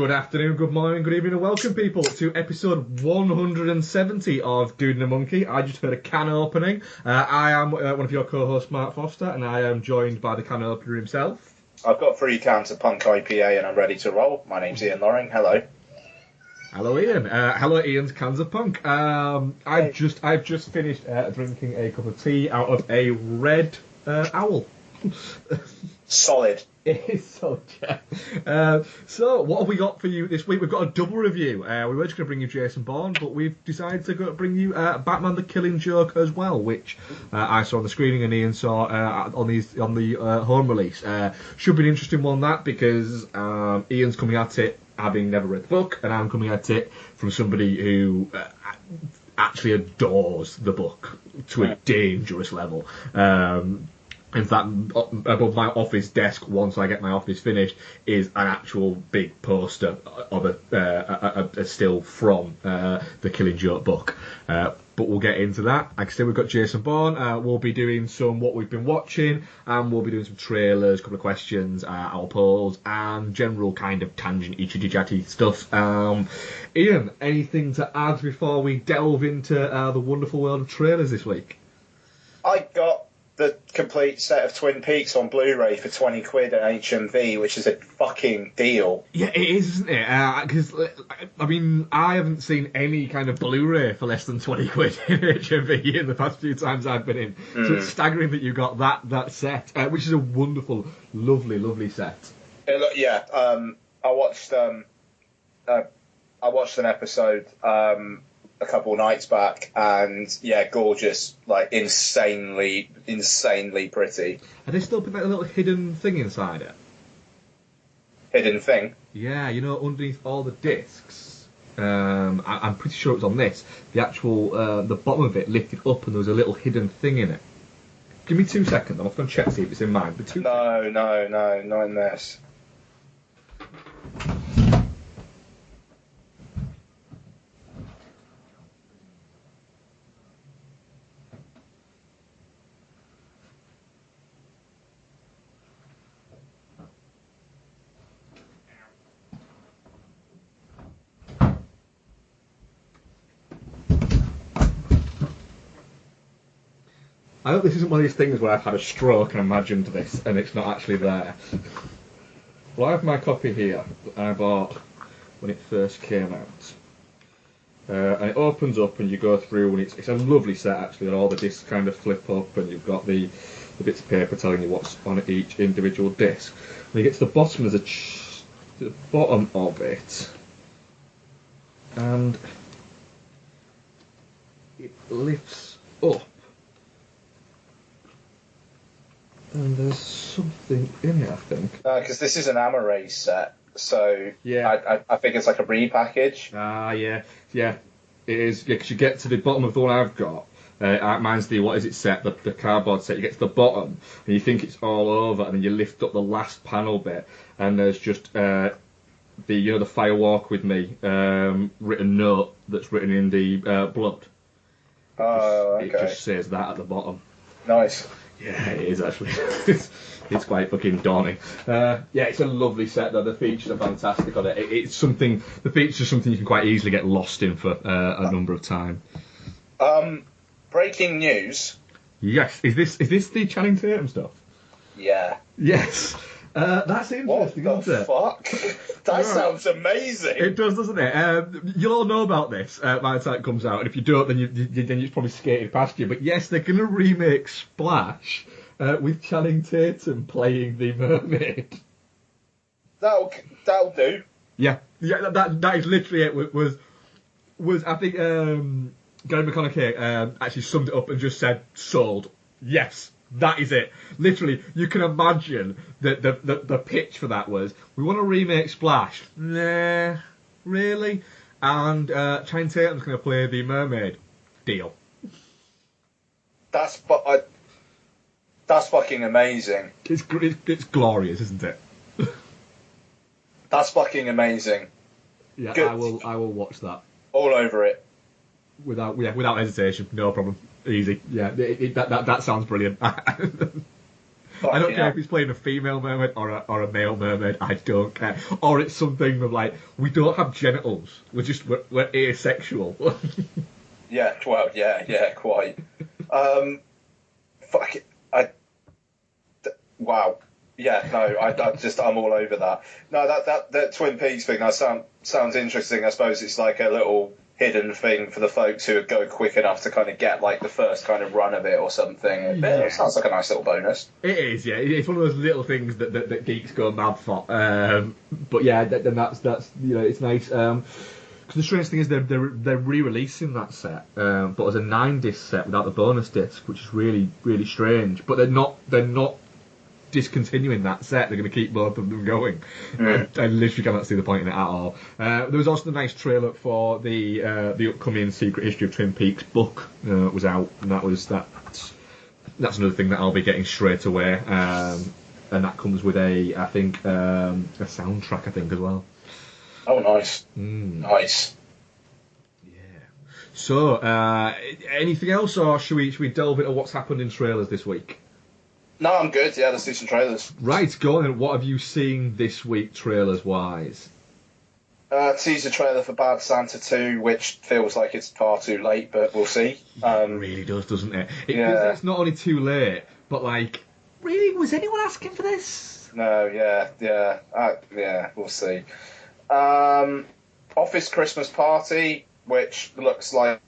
Good afternoon, good morning, good evening, and welcome, people, to episode 170 of Dude and a Monkey. I just heard a can opening. I am one of your co-hosts, Marc Foster, and I am joined by the can opener himself. I've got 3 cans of Punk IPA and I'm ready to roll. My name's Ian Loring. Hello. Hello, Ian. Hello, Ian's Cans of Punk. I've just finished drinking a cup of tea out of a red owl. Solid. It is so, yeah. So, what have we got for you this week? We've got a double review. We were just going to bring you Jason Bourne, but we've decided to bring you Batman the Killing Joke as well, which I saw on the screening and Ian saw on the home release. Should be an interesting one, that, because Ian's coming at it having never read the book, and I'm coming at it from somebody who actually adores the book to a dangerous level. In fact, above my office desk, once I get my office finished, is an actual big poster of a still from the Killing Joke book. But we'll get into that. Like I said, we've got Jason Bourne. We'll be doing some what we've been watching, and we'll be doing some trailers, a couple of questions, our polls, and general kind of tangent-y, chitty-chatty stuff. Ian, anything to add before we delve into the wonderful world of trailers this week? I got the complete set of Twin Peaks on Blu-ray for 20 quid at HMV, which is a fucking deal. Yeah, it is, isn't it? Because, I mean, I haven't seen any kind of Blu-ray for less than 20 quid in HMV in the past few times I've been in. So it's staggering that you got that set, which is a wonderful, lovely set. Yeah, I watched an episode a couple nights back, and yeah, gorgeous, like insanely pretty. Have they still put that little hidden thing inside it? Hidden thing? Yeah, you know, underneath all the discs. I'm pretty sure it was on this. The actual, the bottom of it lifted up, and there was a little hidden thing in it. Give me 2 seconds. I'm going to check to see if it's in mine. No, not in this. I hope this isn't one of these things where I've had a stroke and imagined this and it's not actually there. Well, I have my copy here that I bought when it first came out. And it opens up and you go through, and it's a lovely set actually, and all the discs kind of flip up and you've got the bits of paper telling you what's on each individual disc. When you get to the bottom, there's the bottom of it, and it lifts up. And there's something in it, I think. Because this is an Amaray set, so yeah, I think it's like a repackage. Yeah, it is. Yeah, because you get to the bottom of the one I've got. Mine's the, what is it set? The cardboard set. You get to the bottom, and you think it's all over, and then you lift up the last panel bit, and there's just the Fire Walk With Me written note that's written in the blood. Oh, okay. It just says that at the bottom. Nice. Yeah, it is actually. It's quite fucking daunting. Yeah, it's a lovely set though. The features are fantastic on it. It's something. The features are something you can quite easily get lost in for a number of time. Breaking news. Yes, is this the Channing Tatum stuff? Yeah. Yes. That's interesting, what the isn't it? Fuck? That sounds amazing. It does, doesn't it? You'll all know about this by the time it comes out, and if you don't, then you've probably skated past you. But yes, they're going to remake Splash with Channing Tatum playing the mermaid. That'll do. Yeah, that is literally it. Was I think Gary McConaughey actually summed it up and just said sold. Yes. That is it. Literally, you can imagine that the pitch for that was, we want to remake Splash. Nah, really? And Channing Tatum's going to play the mermaid. Deal. That's fucking amazing. It's glorious, isn't it? That's fucking amazing. Yeah, good. I will watch that. All over it. Without hesitation, no problem. Easy. Yeah, that sounds brilliant. I don't care if he's playing a female mermaid or a male mermaid. I don't care. Or it's something of like, we don't have genitals. We're asexual. Yeah, well, yeah, quite. Fuck it. Wow. Yeah, no, I'm all over that. No, that Twin Peaks thing, that sounds interesting. I suppose it's like a little hidden thing for the folks who would go quick enough to kind of get like the first kind of run of it or something. Yeah. It sounds like a nice little bonus. It is, yeah. It's one of those little things that geeks go mad for. But yeah, then that's it's nice. Because the strange thing is they're re-releasing that set, but as a 9-disc set without the bonus disc, which is really really strange. But they're not discontinuing that set. They're going to keep both of them going. I literally cannot see the point in it at all. There was also the nice trailer for the upcoming Secret History of Twin Peaks book was out, and that's another thing that I'll be getting straight away. And that comes with a soundtrack, I think, as well. Oh, nice. Nice. Yeah. So, anything else, or should we delve into what's happened in trailers this week? No, I'm good. Yeah, let's do some trailers. Right, go on then. What have you seen this week, trailers-wise? Teaser trailer for Bad Santa 2, which feels like it's far too late, but we'll see. It really does, doesn't it? It's not only too late, but like, really, was anyone asking for this? No, yeah, we'll see. Office Christmas Party, which looks like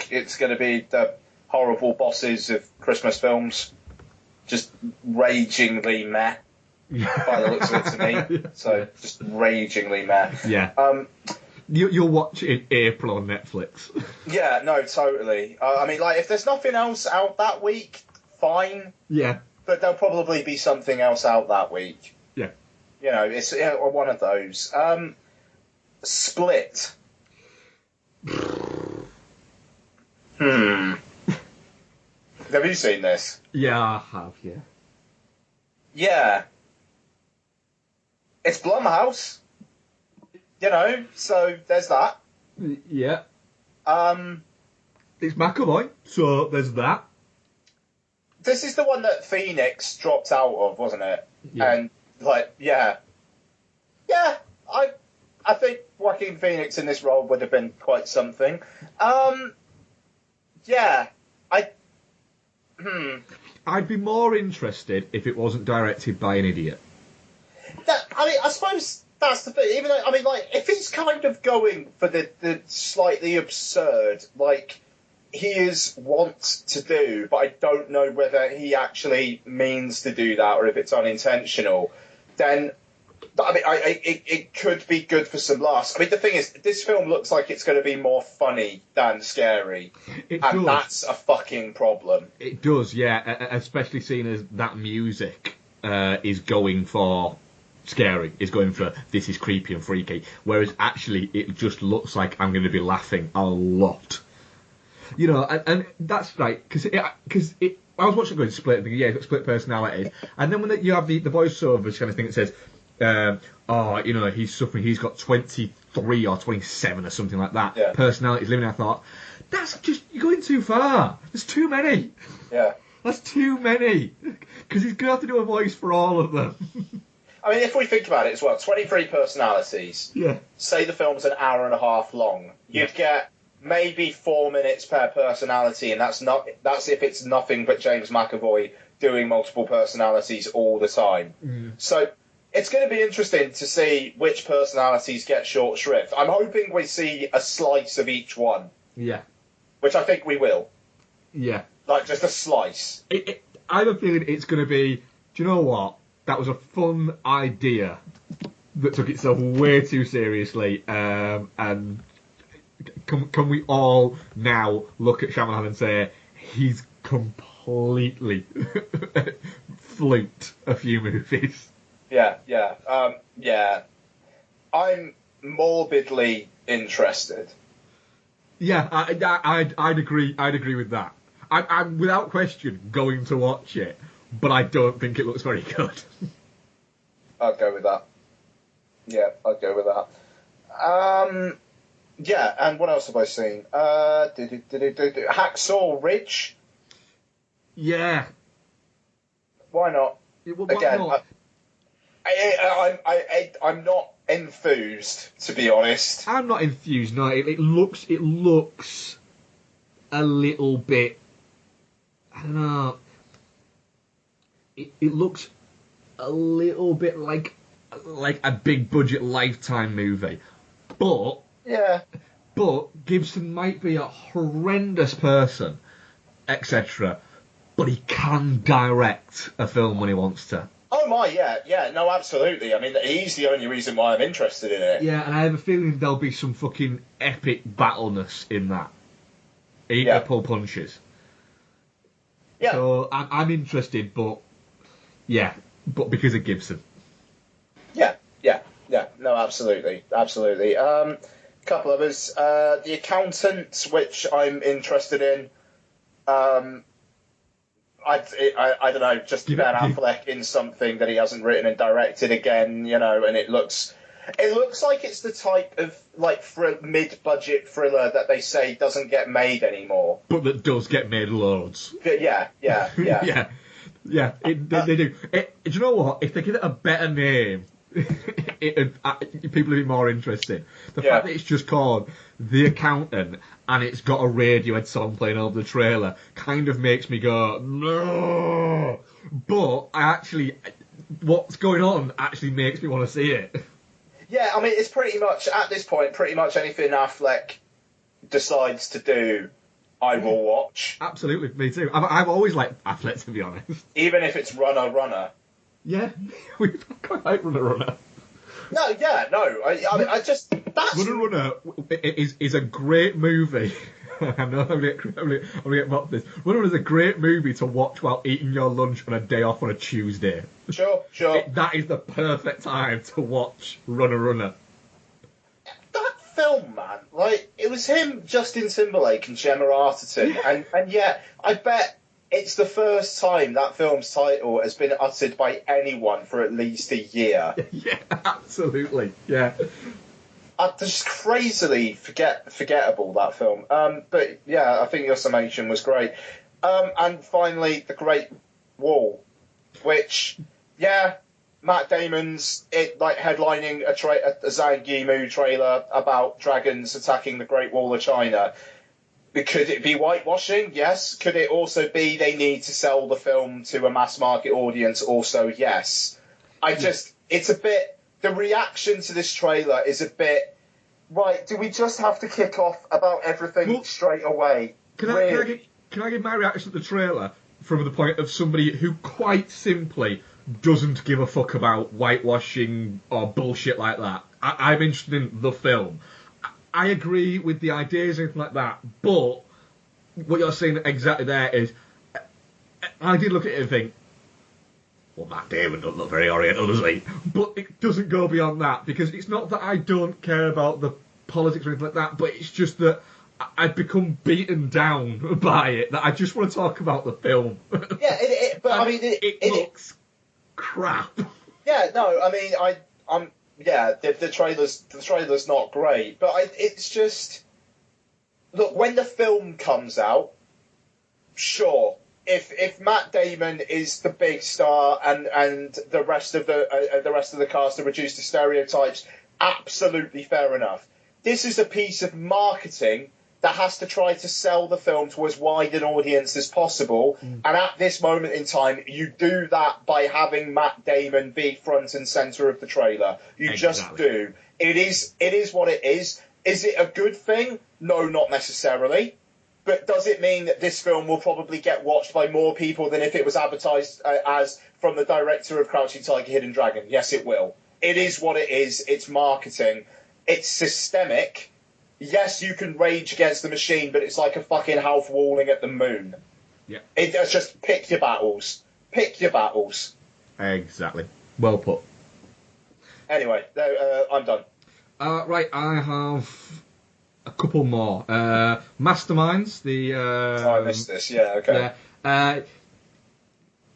it's going to be the horrible bosses of Christmas films. Just ragingly meh, by the looks of it to me. So, just ragingly meh. Yeah. You'll watch it in April on Netflix. Yeah, no, totally. I mean, like, if there's nothing else out that week, fine. Yeah. But there'll probably be something else out that week. Yeah. You know, it's one of those. Split. Have you seen this? Yeah, I have, yeah. Yeah. It's Blumhouse. You know, so there's that. Yeah. It's McAvoy, so there's that. This is the one that Phoenix dropped out of, wasn't it? Yeah. And, like, yeah. Yeah, I think Joaquin Phoenix in this role would have been quite something. Yeah. I'd be more interested if it wasn't directed by an idiot. I suppose that's the thing. Even though, I mean, like, if he's kind of going for the slightly absurd, like, he is want to do, but I don't know whether he actually means to do that or if it's unintentional, then, I mean, it could be good for some laughs. I mean, the thing is, this film looks like it's going to be more funny than scary. That's a fucking problem. It does, yeah, especially seeing as that music is going for scary, is going for this is creepy and freaky, whereas actually it just looks like I'm going to be laughing a lot. You know, and that's right, because I was watching going Split, thinking, yeah, it's got split personalities, and then when you have the voiceover kind of thing that says, you know, he's suffering, he's got 23 or 27 or something like that personalities living. I thought, that's just, you're going too far. There's too many. Yeah. That's too many. Because he's going to have to do a voice for all of them. I mean, if we think about it as well, 23 personalities. Yeah. Say the film's an hour and a half long. You'd get maybe 4 minutes per personality, and that's if it's nothing but James McAvoy doing multiple personalities all the time. So it's going to be interesting to see which personalities get short shrift. I'm hoping we see a slice of each one. Yeah. Which I think we will. Yeah. Like, just a slice. I have a feeling it's going to be, do you know what? That was a fun idea that took itself way too seriously, and can we all now look at Shyamalan and say he's completely fluked a few movies? Yeah. I'm morbidly interested. Yeah, I'd agree. I'd agree with that. I'm without question going to watch it, but I don't think it looks very good. I'd go with that. Yeah, I'd go with that. Yeah, and what else have I seen? Hacksaw Ridge. Yeah. Why not? Why Again, not? I'm not enthused, to be honest. I'm not enthused. No, it looks a little bit. I don't know. It looks a little bit like a big budget Lifetime movie, but Yeah. But Gibson might be a horrendous person, etc. But he can direct a film when he wants to. Oh my, yeah, no, absolutely. I mean, he's the only reason why I'm interested in it. Yeah, and I have a feeling there'll be some fucking epic battleness in that. Even pull punches. Yeah. So I'm interested, but because of Gibson. Yeah. No, absolutely. Couple of us. The Accountant, which I'm interested in. I don't know, just Ben Affleck in something that he hasn't written and directed again, and it looks like it's the type of like mid-budget thriller that they say doesn't get made anymore, but that does get made loads. Yeah. Yeah, they do. Do you know what? If they give it a better name, people would be more interested. The fact that it's just called The Accountant and it's got a Radiohead song playing over the trailer kind of makes me go, no. But what's going on actually makes me want to see it. Yeah, I mean, it's pretty much, at this point, pretty much anything Affleck decides to do, I will watch. Absolutely, me too. I've always liked Affleck, to be honest. Even if it's Runner. Yeah, we've quite like Runner. No, I just, that's... Runner is a great movie. I know I'm going to get mocked this. Runner is a great movie to watch while eating your lunch on a day off on a Tuesday. Sure. That is the perfect time to watch Runner. That film, man, like, it was him, Justin Timberlake and Gemma Arterton, and yet, I bet it's the first time that film's title has been uttered by anyone for at least a year. Yeah, absolutely, yeah. Just crazily forgettable, that film. But yeah, I think your summation was great. And finally, The Great Wall, which, Matt Damon's headlining a Zhang Yimou trailer about dragons attacking the Great Wall of China. Could it be whitewashing? Yes. Could it also be they need to sell the film to a mass market audience? Also, yes. It's a bit... The reaction to this trailer is a bit... Right, do we just have to kick off about everything straight away? Can I give my reaction to the trailer from the point of somebody who quite simply doesn't give a fuck about whitewashing or bullshit like that? I'm interested in the film. I agree with the ideas and anything like that, but what you're saying exactly there is, I did look at it and think, well, Matt Damon doesn't look very Oriental, does he? But it doesn't go beyond that, because it's not that I don't care about the politics or anything like that, but it's just that I've become beaten down by it, that I just want to talk about the film. Yeah, it looks crap. Yeah, no, I mean, the trailer's not great, but it's just... Look, when the film comes out, sure, if Matt Damon is the big star and the rest of the cast are reduced to stereotypes, absolutely fair enough. This is a piece of marketing that has to try to sell the film to as wide an audience as possible, and at this moment in time, you do that by having Matt Damon be front and centre of the trailer. You just do. It is what it is. Is it a good thing? No, not necessarily. But does it mean that this film will probably get watched by more people than if it was advertised as from the director of Crouching Tiger, Hidden Dragon? Yes, it will. It is what it is. It's marketing. It's systemic. Yes, you can rage against the machine, but it's like a fucking Half Walling at the moon. Yeah. It's just pick your battles. Pick your battles. Exactly. Well put. Anyway, I'm done. Right, I have a couple more. Masterminds, I missed this, yeah, okay. Yeah,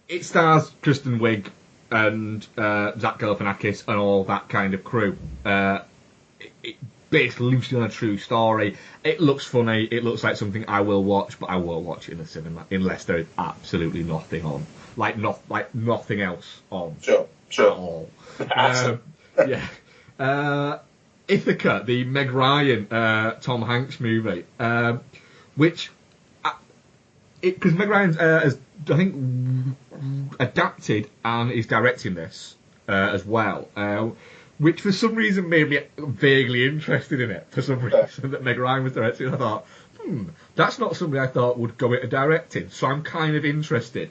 it stars Kristen Wiig and Zach Galifianakis and all that kind of crew. based loosely on a true story. It looks funny. It looks like something I will watch, but I won't watch it in the cinema unless there is absolutely nothing on, like nothing else on. Sure. At all. Ithaca, the Meg Ryan, Tom Hanks movie, which, because Meg Ryan has, I think, adapted and is directing this as well, which for some reason made me vaguely interested in it. For some reason that Meg Ryan was directing, I thought, that's not something I thought would go into directing, so I'm kind of interested.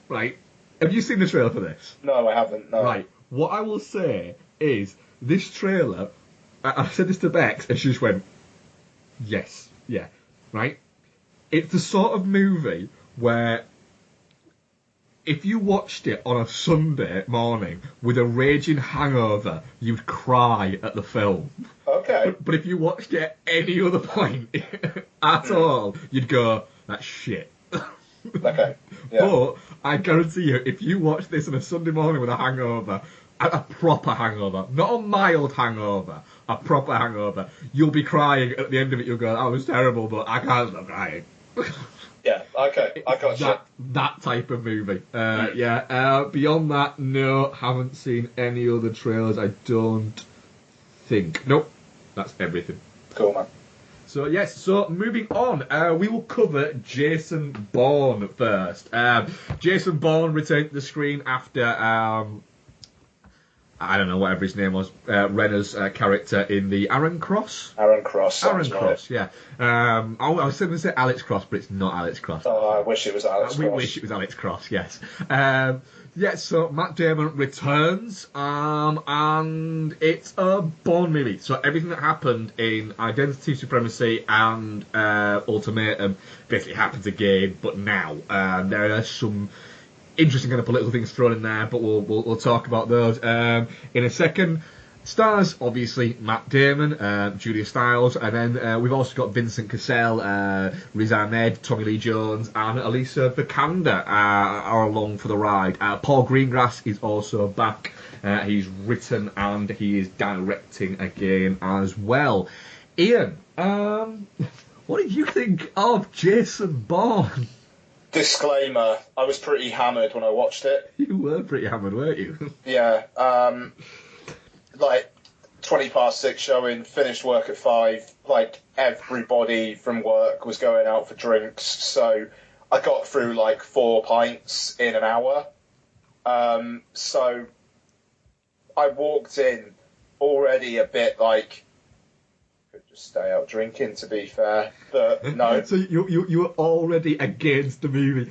Right, have you seen the trailer for this? No, I haven't. No. Right, what I will say is, this trailer, I said this to Bex, and she just went, yes, yeah, right? It's the sort of movie where if you watched it on a Sunday morning with a raging hangover, you'd cry at the film. Okay. But if you watched it at any other point at all, you'd go, that's shit. Okay. Yeah. But I guarantee you, if you watch this on a Sunday morning with a hangover, a proper hangover, not a mild hangover, a proper hangover, you'll be crying at the end of it. You'll go, that was terrible, but I can't stop crying. Yeah, okay, I got you. That type of movie. Beyond that, no, haven't seen any other trailers, I don't think. Nope, that's everything. Cool, man. So, yes, moving on, we will cover Jason Bourne first. Jason Bourne returned to the screen after, I don't know, whatever his name was, Renner's character in the Aaron Cross? Aaron Cross. Yeah. I was going to say Alex Cross, but it's not Alex Cross. Oh, I wish it was Alex Cross. We wish it was Alex Cross, yes. So Matt Damon returns, and it's a Bourne movie. So everything that happened in Identity, Supremacy, and Ultimatum basically happens again, but now. There are some interesting kind of political things thrown in there, but we'll talk about those in a second. Stars, obviously, Matt Damon, Julia Stiles, and then we've also got Vincent Cassel, Riz Ahmed, Tommy Lee Jones, and Alicia Vikander are along for the ride. Paul Greengrass is also back. He's written and he is directing again as well. Ian, what did you think of Jason Bourne? Disclaimer, I was pretty hammered when I watched it. You were pretty hammered, weren't you? Yeah, like 6:20 showing, finished work at 5. Like everybody from work was going out for drinks, so I got through like 4 pints in an hour. So I walked in already a bit like, could just stay out drinking, to be fair, but no. So you were already against the movie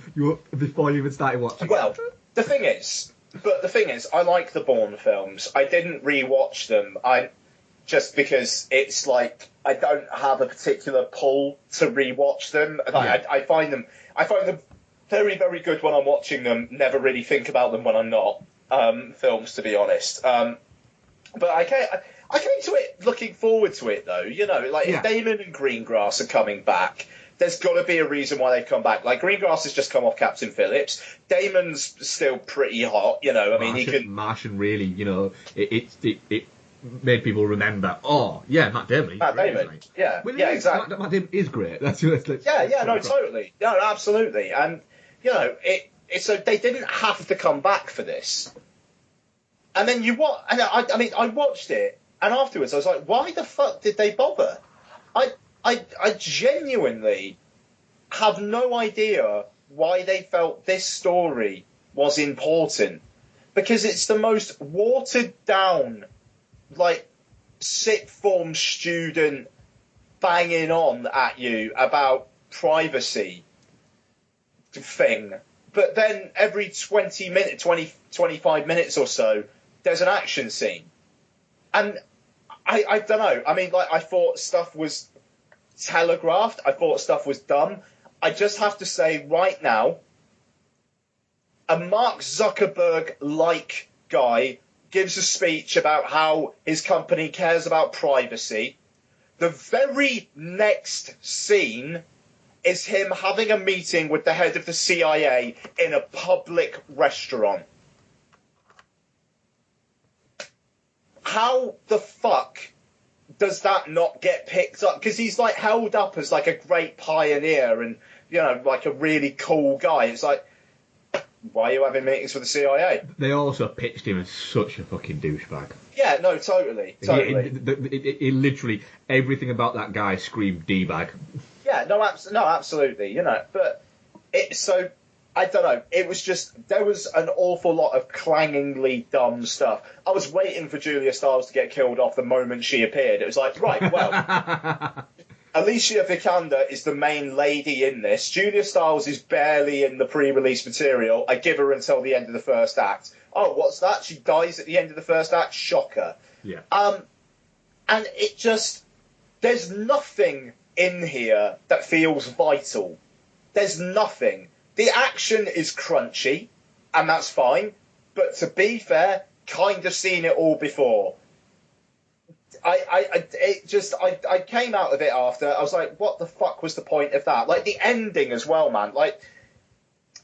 before you even started watching. Well, the thing is, I like the Bourne films. I didn't rewatch them. Just because it's like I don't have a particular pull to rewatch them. Like, I find them very, very good when I'm watching them. Never really think about them when I'm not. Films, to be honest. But I came to it looking forward to it, though. You know, like if Damon and Greengrass are coming back, there's got to be a reason why they've come back. Like, Greengrass has just come off Captain Phillips. Damon's still pretty hot, you know. I mean, he can... Martian really, you know, it made people remember, Matt Damon. Matt Damon, yeah. Well, exactly. Matt Damon is great. Totally. No, absolutely. And, you know, so they didn't have to come back for this. And then I watched it, and afterwards I was like, why the fuck did they bother? I genuinely have no idea why they felt this story was important, because it's the most watered down, like, sixth form student banging on at you about privacy thing. But then every 25 minutes or so, there's an action scene. And I don't know. I mean, like, I thought stuff was telegraphed. I thought stuff was dumb. I just have to say right now, a Mark Zuckerberg-like guy gives a speech about how his company cares about privacy. The very next scene is him having a meeting with the head of the CIA in a public restaurant. How the fuck does that not get picked up? Because he's like held up as like a great pioneer and, you know, like a really cool guy. It's like, why are you having meetings with the CIA? They also pitched him as such a fucking douchebag. Yeah, no, totally. He literally, everything about that guy screamed D-bag. Yeah, no, absolutely, you know, but so, I don't know, it was just, there was an awful lot of clangingly dumb stuff. I was waiting for Julia Stiles to get killed off the moment she appeared. It was like, right, well, Alicia Vikander is the main lady in this. Julia Stiles is barely in the pre-release material. I give her until the end of the first act. Oh, what's that? She dies at the end of the first act? Shocker. Yeah. And it just, there's nothing in here that feels vital. There's nothing. The action is crunchy, and that's fine. But to be fair, kind of seen it all before. I came out of it after. I was like, what the fuck was the point of that? Like, the ending as well, man. Like,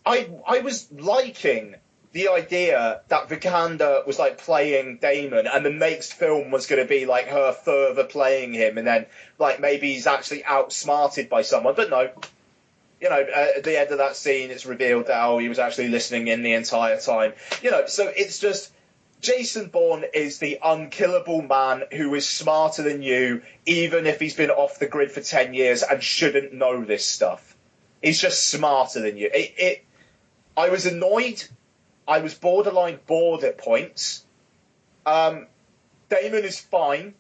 I was liking the idea that Vikander was, like, playing Damon, and the next film was going to be, like, her further playing him, and then, like, maybe he's actually outsmarted by someone. But no. You know, at the end of that scene, it's revealed that, oh, he was actually listening in the entire time. You know, so it's just... Jason Bourne is the unkillable man who is smarter than you, even if he's been off the grid for 10 years and shouldn't know this stuff. He's just smarter than you. I was annoyed. I was borderline bored at points. Damon is fine.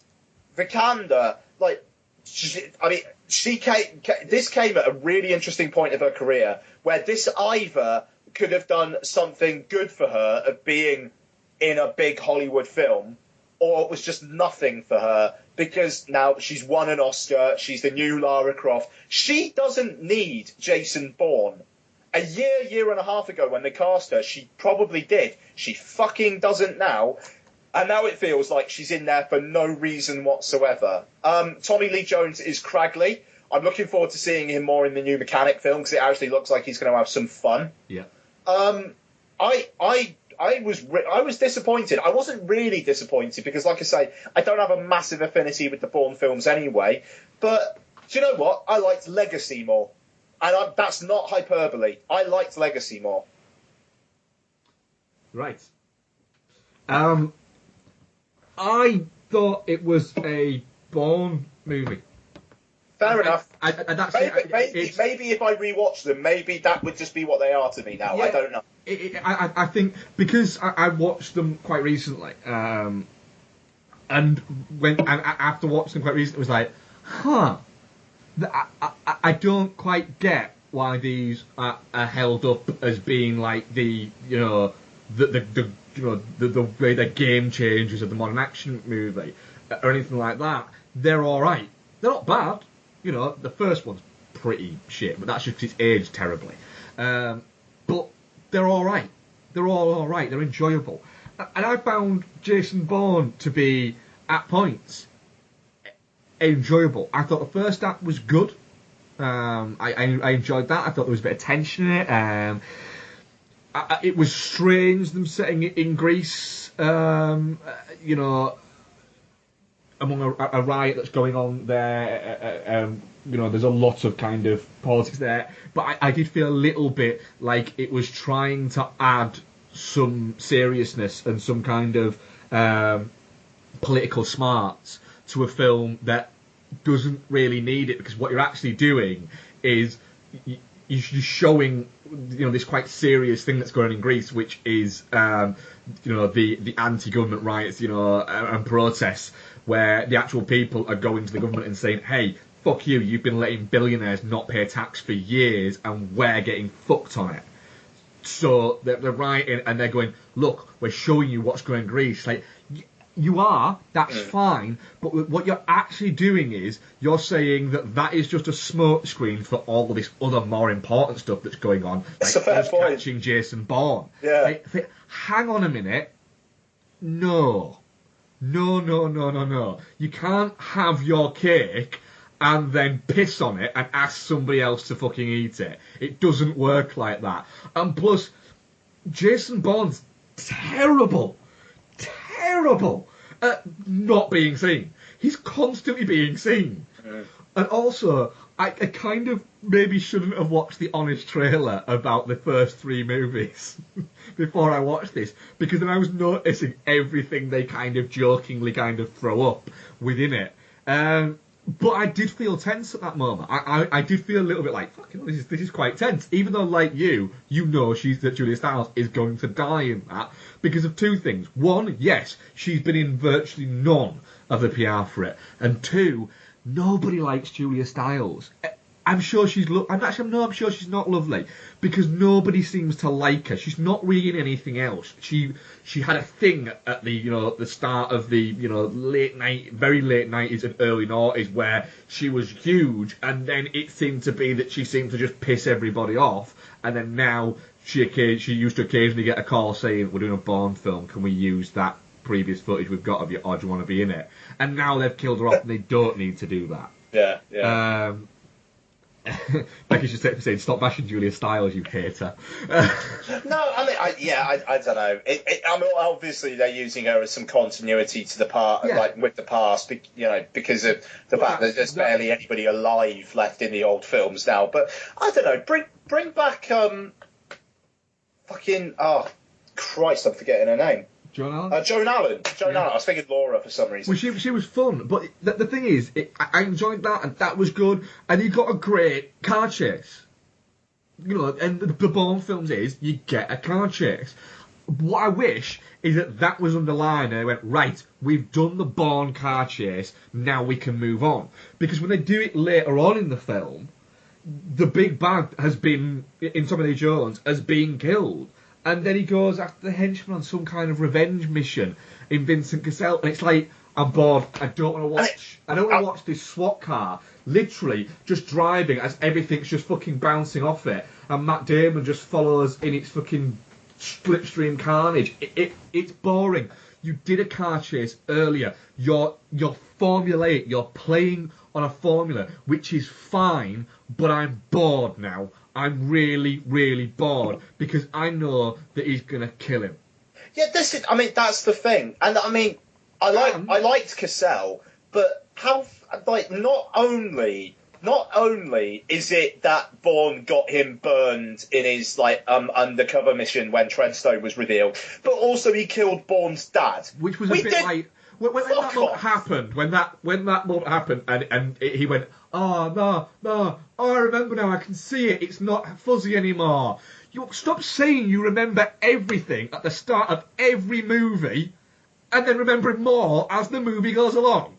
Vikander, like, this came at a really interesting point of her career where this either could have done something good for her of being in a big Hollywood film, or it was just nothing for her because now she's won an Oscar, she's the new Lara Croft. She doesn't need Jason Bourne. A year and a half ago when they cast her, she probably did. She fucking doesn't now. And now it feels like she's in there for no reason whatsoever. Tommy Lee Jones is Cragley. I'm looking forward to seeing him more in the new Mechanic film because it actually looks like he's going to have some fun. Yeah. I was disappointed. I wasn't really disappointed because, like I say, I don't have a massive affinity with the Bourne films anyway. But do you know what? I liked Legacy more. And that's not hyperbole. I liked Legacy more. Right. I thought it was a Bourne movie. Fair enough. Maybe if I rewatch them, maybe that would just be what they are to me now. Yeah, I don't know. I think because I watched them quite recently, and after watching them quite recently, it was like, I don't quite get why these are held up as being like the way they're game changers of the modern action movie or anything like that. They're all right. They're not bad. You know, the first one's pretty shit, but that's just 'cause it's aged terribly. But they're all right. They're all right. They're enjoyable. And I found Jason Bourne to be, at points, enjoyable. I thought the first act was good. I enjoyed that. I thought there was a bit of tension in it. It was strange them setting it in Greece, you know, among a riot that's going on there. You know, there's a lot of kind of politics there. But I did feel a little bit like it was trying to add some seriousness and some kind of political smarts to a film that doesn't really need it, because what you're actually doing is you're showing, you know, this quite serious thing that's going on in Greece, which is, you know, the anti-government riots, you know, and protests, where the actual people are going to the government and saying, hey, fuck you, you've been letting billionaires not pay tax for years and we're getting fucked on it. So they're rioting and they're going, look, we're showing you what's going on in Greece. Like, you are, that's fine, but what you're actually doing is you're saying that is just a smokescreen for all of this other more important stuff that's going on. That's a fair point. Catching Jason Bourne. Yeah. Like, hang on a minute. No. You can't have your cake and then piss on it and ask somebody else to fucking eat it. It doesn't work like that. And plus, Jason Bourne's terrible at not being seen. he's constantly being seen. And also, I kind of maybe shouldn't have watched the honest trailer about the first 3 movies before I watched this, because then I was noticing everything they kind of jokingly kind of throw up within it. But I did feel tense at that moment. I did feel a little bit like, fucking, this is quite tense. Even though, like you know that Julia Stiles is going to die in that because of 2 things. 1, yes, she's been in virtually none of the PR for it. And 2, nobody likes Julia Stiles. I'm sure she's I'm sure she's not lovely, because nobody seems to like her. She's not really in anything else. She had a thing at the start of the very late 90s and early 90s where she was huge, and then it seemed to be that she seemed to just piss everybody off, and then now she used to occasionally get a call saying, we're doing a Bourne film, can we use that previous footage we've got of you, or do you want to be in it? And now they've killed her off and they don't need to do that. Yeah. Becky should say, saying, stop bashing Julia Stiles, you hater. No, I mean, I don't know. I mean, obviously they're using her as some continuity to the part, like with the past, because of the fact that there's barely anybody alive left in the old films now. But I don't know. Bring back fucking Christ, I'm forgetting her name. Joan Allen? Joan Allen. I was thinking Laura for some reason. Well, she was fun, but the thing is, I enjoyed that, and that was good, and you got a great car chase. And the Bourne films is, you get a car chase. What I wish is that was underlined, and they went, right, we've done the Bourne car chase, now we can move on. Because when they do it later on in the film, the big bad has been, in Tommy Lee Jones, has been killed. And then he goes after the henchman on some kind of revenge mission in Vincent Cassel, and it's like, I'm bored. I don't want to watch this SWAT car literally just driving as everything's just fucking bouncing off it, and Matt Damon just follows in its fucking slipstream carnage. It's boring. You did a car chase earlier. You're formulaic. You're playing on a formula, which is fine, but I'm bored now. I'm really, really bored, because I know that he's going to kill him. Yeah, that's the thing. And I mean, I liked Cassell, but how, not only is it that Bourne got him burned in his, undercover mission when Treadstone was revealed, but also he killed Bourne's dad. Which was a bit like... When that moment happened, when that moment happened, and he went, oh, no, I remember now, I can see it, it's not fuzzy anymore. You stop saying you remember everything at the start of every movie, and then remembering more as the movie goes along.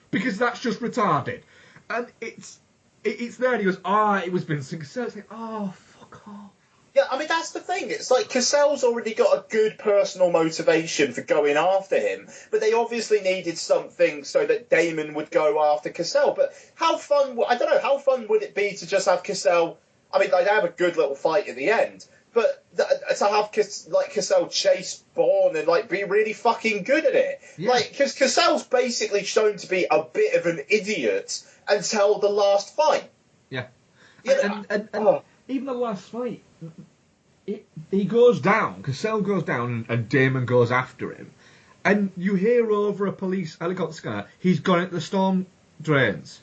Because that's just retarded. And it's there, and he goes, it was Vincent Cassel. It's like, fuck off. Yeah, I mean, that's the thing. It's like Cassell's already got a good personal motivation for going after him, but they obviously needed something so that Damon would go after Cassell. But how fun would it be to just have Cassell... I mean, they'd have a good little fight at the end, but to have Cassell chase Bourne and be really fucking good at it. Yeah. Because Cassell's basically shown to be a bit of an idiot until the last fight. Yeah. And even the last fight, he goes down, Cassell goes down, and Damon goes after him. And you hear over a police helicopter scanner, he's gone into the storm drains,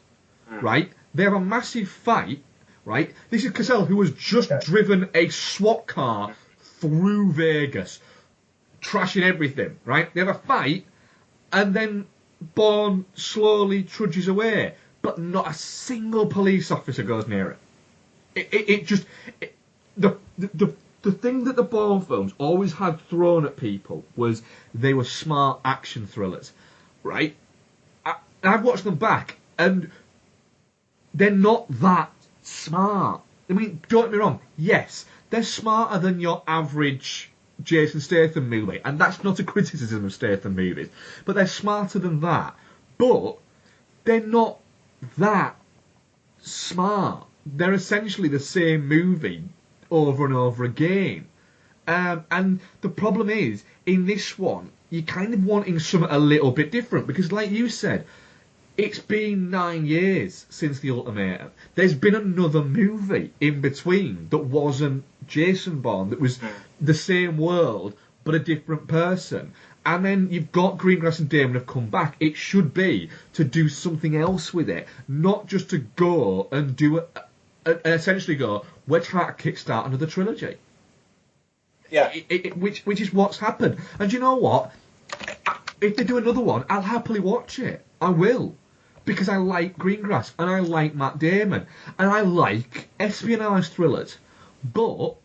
right? They have a massive fight, right? This is Cassell, who has just driven a SWAT car through Vegas, trashing everything, right? They have a fight, and then Bourne slowly trudges away, but not a single police officer goes near it. The thing that the Bourne films always had thrown at people was they were smart action thrillers, right? I've watched them back, and they're not that smart. I mean, don't get me wrong, yes, they're smarter than your average Jason Statham movie, and that's not a criticism of Statham movies, but they're smarter than that. But they're not that smart. They're essentially the same movie over and over again. And the problem is, in this one, you're kind of wanting something a little bit different, because like you said, it's been 9 years since The Ultimatum. There's been another movie in between that wasn't Jason Bourne, that was the same world, but a different person. and then you've got Greengrass and Damon have come back. It should be to do something else with it, not just to go and do essentially go, we're trying to kickstart another trilogy. Yeah. Which is what's happened. And you know what? If they do another one, I'll happily watch it. I will. Because I like Greengrass, and I like Matt Damon, and I like espionage thrillers. But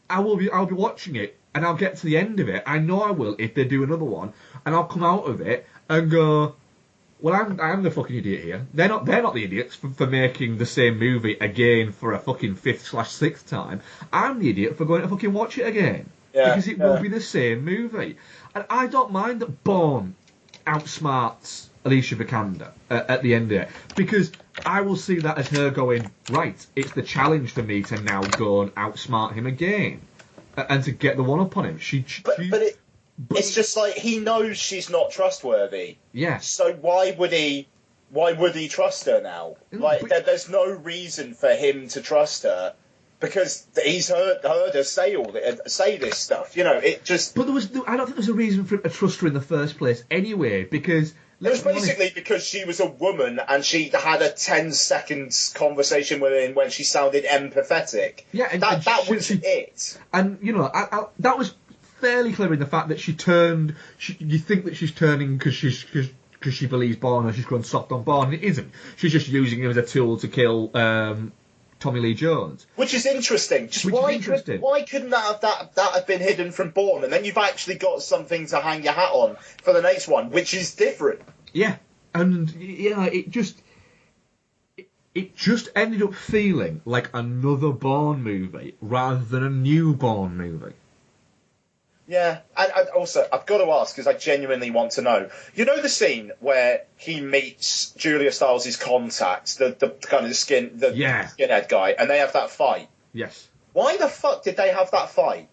I'll be watching it, and I'll get to the end of it. I know I will if they do another one, and I'll come out of it and go, well, I'm the fucking idiot here. They're not the idiots for making the same movie again for a fucking 5th/6th time. I'm the idiot for going to fucking watch it again. Yeah, because it will be the same movie. And I don't mind that Bourne outsmarts Alicia Vikander at the end of it, because I will see that as her going, right, it's the challenge for me to now go and outsmart him again, and to get the one up on him. But it's just like, he knows she's not trustworthy. Yeah. So why would he trust her now? Like, there's no reason for him to trust her, because he's heard her say this stuff. You know, it just. But I don't think there's a reason for him to trust her in the first place, anyway, because. It was basically because she was a woman and she had a 10-second conversation with him when she sounded empathetic. Yeah, and that was it. And, you know, that was fairly clever in the fact that she turned. You think that she's turning because she believes Bourne, or she's gone soft on Bourne, and it isn't. She's just using him as a tool to kill Tommy Lee Jones. Which is interesting. Why couldn't that have been hidden from Bourne? And then you've actually got something to hang your hat on for the next one, which is different. Yeah, and yeah, it just ended up feeling like another Bourne movie rather than a new Bourne movie. Yeah, and also, I've got to ask, because I genuinely want to know. You know the scene where he meets Julia Stiles' contact, the kind of skinhead guy, and they have that fight? Yes. Why the fuck did they have that fight?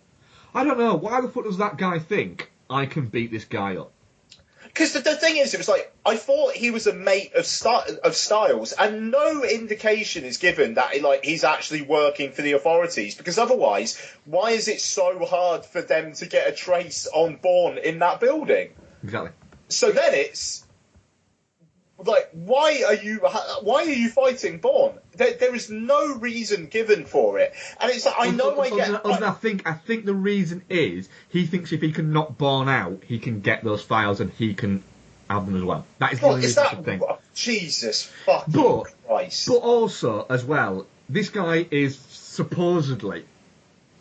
I don't know. Why the fuck does that guy think I can beat this guy up? Because the thing is, it was like, I thought he was a mate of Stiles, and no indication is given that he's actually working for the authorities, because otherwise, why is it so hard for them to get a trace on Bourne in that building? Exactly. So then it's like, why are you fighting Bourne? There is no reason given for it, and it's like, I think the reason is he thinks if he can knock Bourne out, he can get those files and he can have them as well. That is the only reason I think. Jesus fucking Christ! But also as well, this guy is supposedly,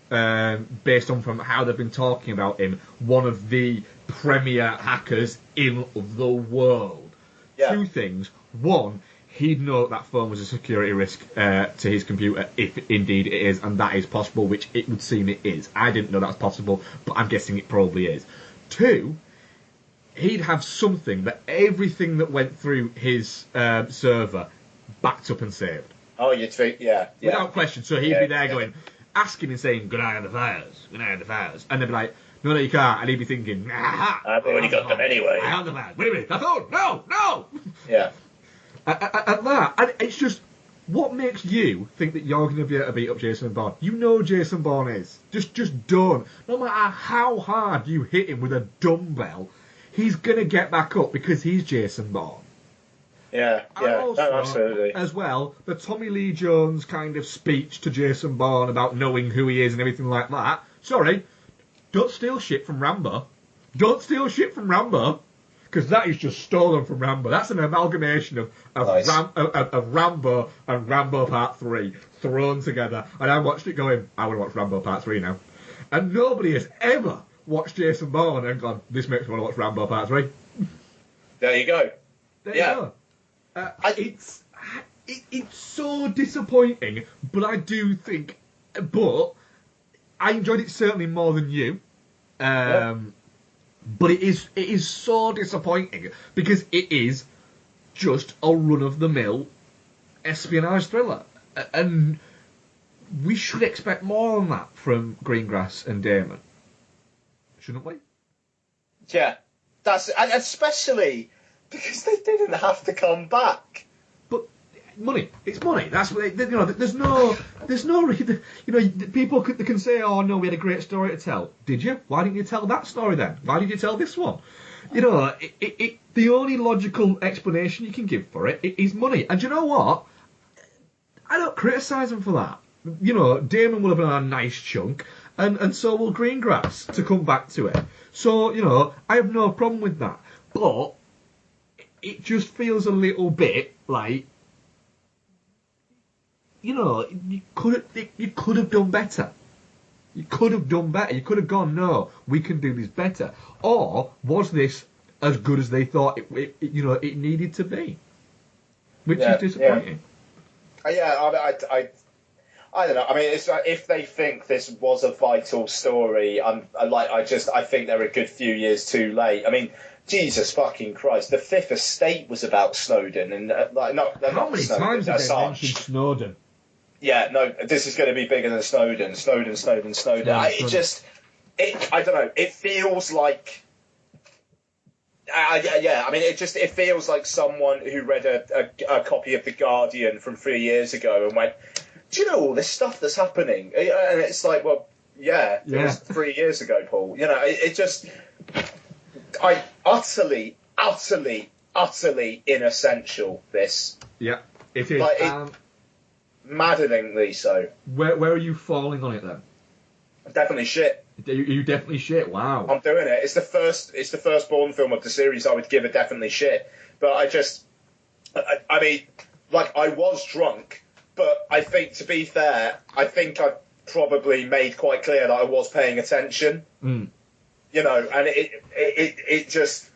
based on from how they've been talking about him, one of the premier hackers in the world. Yeah. Two things. One, he'd know that phone was a security risk to his computer, if indeed it is, and that is possible, which it would seem it is. I didn't know that was possible, but I'm guessing it probably is. Two, he'd have something that everything that went through his server backed up and saved. Oh, you'd think, yeah. Without question. So he'd be there going, asking and saying, good eye on the files, good eye on the files. And they'd be like, no, you can't. And he'd be thinking, I've already got them anyway. I have the files. Wait a minute, that's all. No! Yeah. And it's just, what makes you think that you're going to be able to beat up Jason Bourne? You know Jason Bourne is. Just don't. No matter how hard you hit him with a dumbbell, he's going to get back up because he's Jason Bourne. Yeah, Also, absolutely. As well, the Tommy Lee Jones kind of speech to Jason Bourne about knowing who he is and everything like that. Sorry, don't steal shit from Rambo. Don't steal shit from Rambo. Because that is just stolen from Rambo. That's an amalgamation of Rambo and Rambo Part 3 thrown together. And I watched it going, I want to watch Rambo Part 3 now. And nobody has ever watched Jason Bourne and gone, this makes me want to watch Rambo Part 3. There you go. There you go. It's so disappointing, but I do think... But I enjoyed it certainly more than you. But it is so disappointing because it is just a run-of-the-mill espionage thriller. And we should expect more than that from Greengrass and Damon. Shouldn't we? Yeah. And especially because they didn't have to come back. But money. It's money. That's what there's no people can say, oh no, we had a great story to tell. Did you? Why didn't you tell that story then? Why did you tell this one? The only logical explanation you can give for it is money. And you know what? I don't criticise them for that. Damon will have been on a nice chunk, and so will Greengrass, to come back to it. So, I have no problem with that. But it just feels a little bit like, you could have done better. You could have done better. You could have gone, no, we can do this better. Or was this as good as they thought it needed to be? Which is disappointing. I don't know. I mean, it's like, if they think this was a vital story, I think they're a good few years too late. I mean, Jesus fucking Christ, the Fifth Estate was about Snowden, and how many times have they mentioned Snowden? Yeah, no, this is going to be bigger than Snowden. Snowden. I don't know. It feels like. I mean, it feels like someone who read a copy of The Guardian from 3 years ago and went, do you know all this stuff that's happening? And it's like, well, it was 3 years ago, Paul. Utterly inessential, this. Yeah, it is. Maddeningly so. Where are you falling on it then? Definitely shit. You definitely shit. Wow. I'm doing it. It's the first Bourne film of the series I would give a definitely shit. But I mean, I was drunk, but I think, to be fair, I probably made quite clear that I was paying attention. And it just,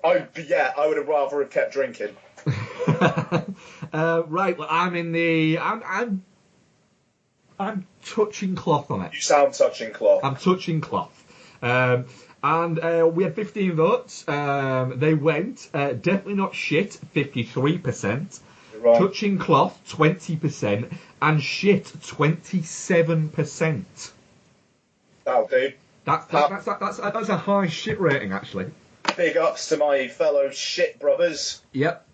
I would have rather have kept drinking. Right. Well, I'm touching cloth on it. You sound touching cloth. I'm touching cloth. And we had 15 votes. They went definitely not shit, 53%. Right. Touching cloth, 20%. And shit, 27%. Oh, dude. That's a high shit rating, actually. Big ups to my fellow shit brothers. Yep.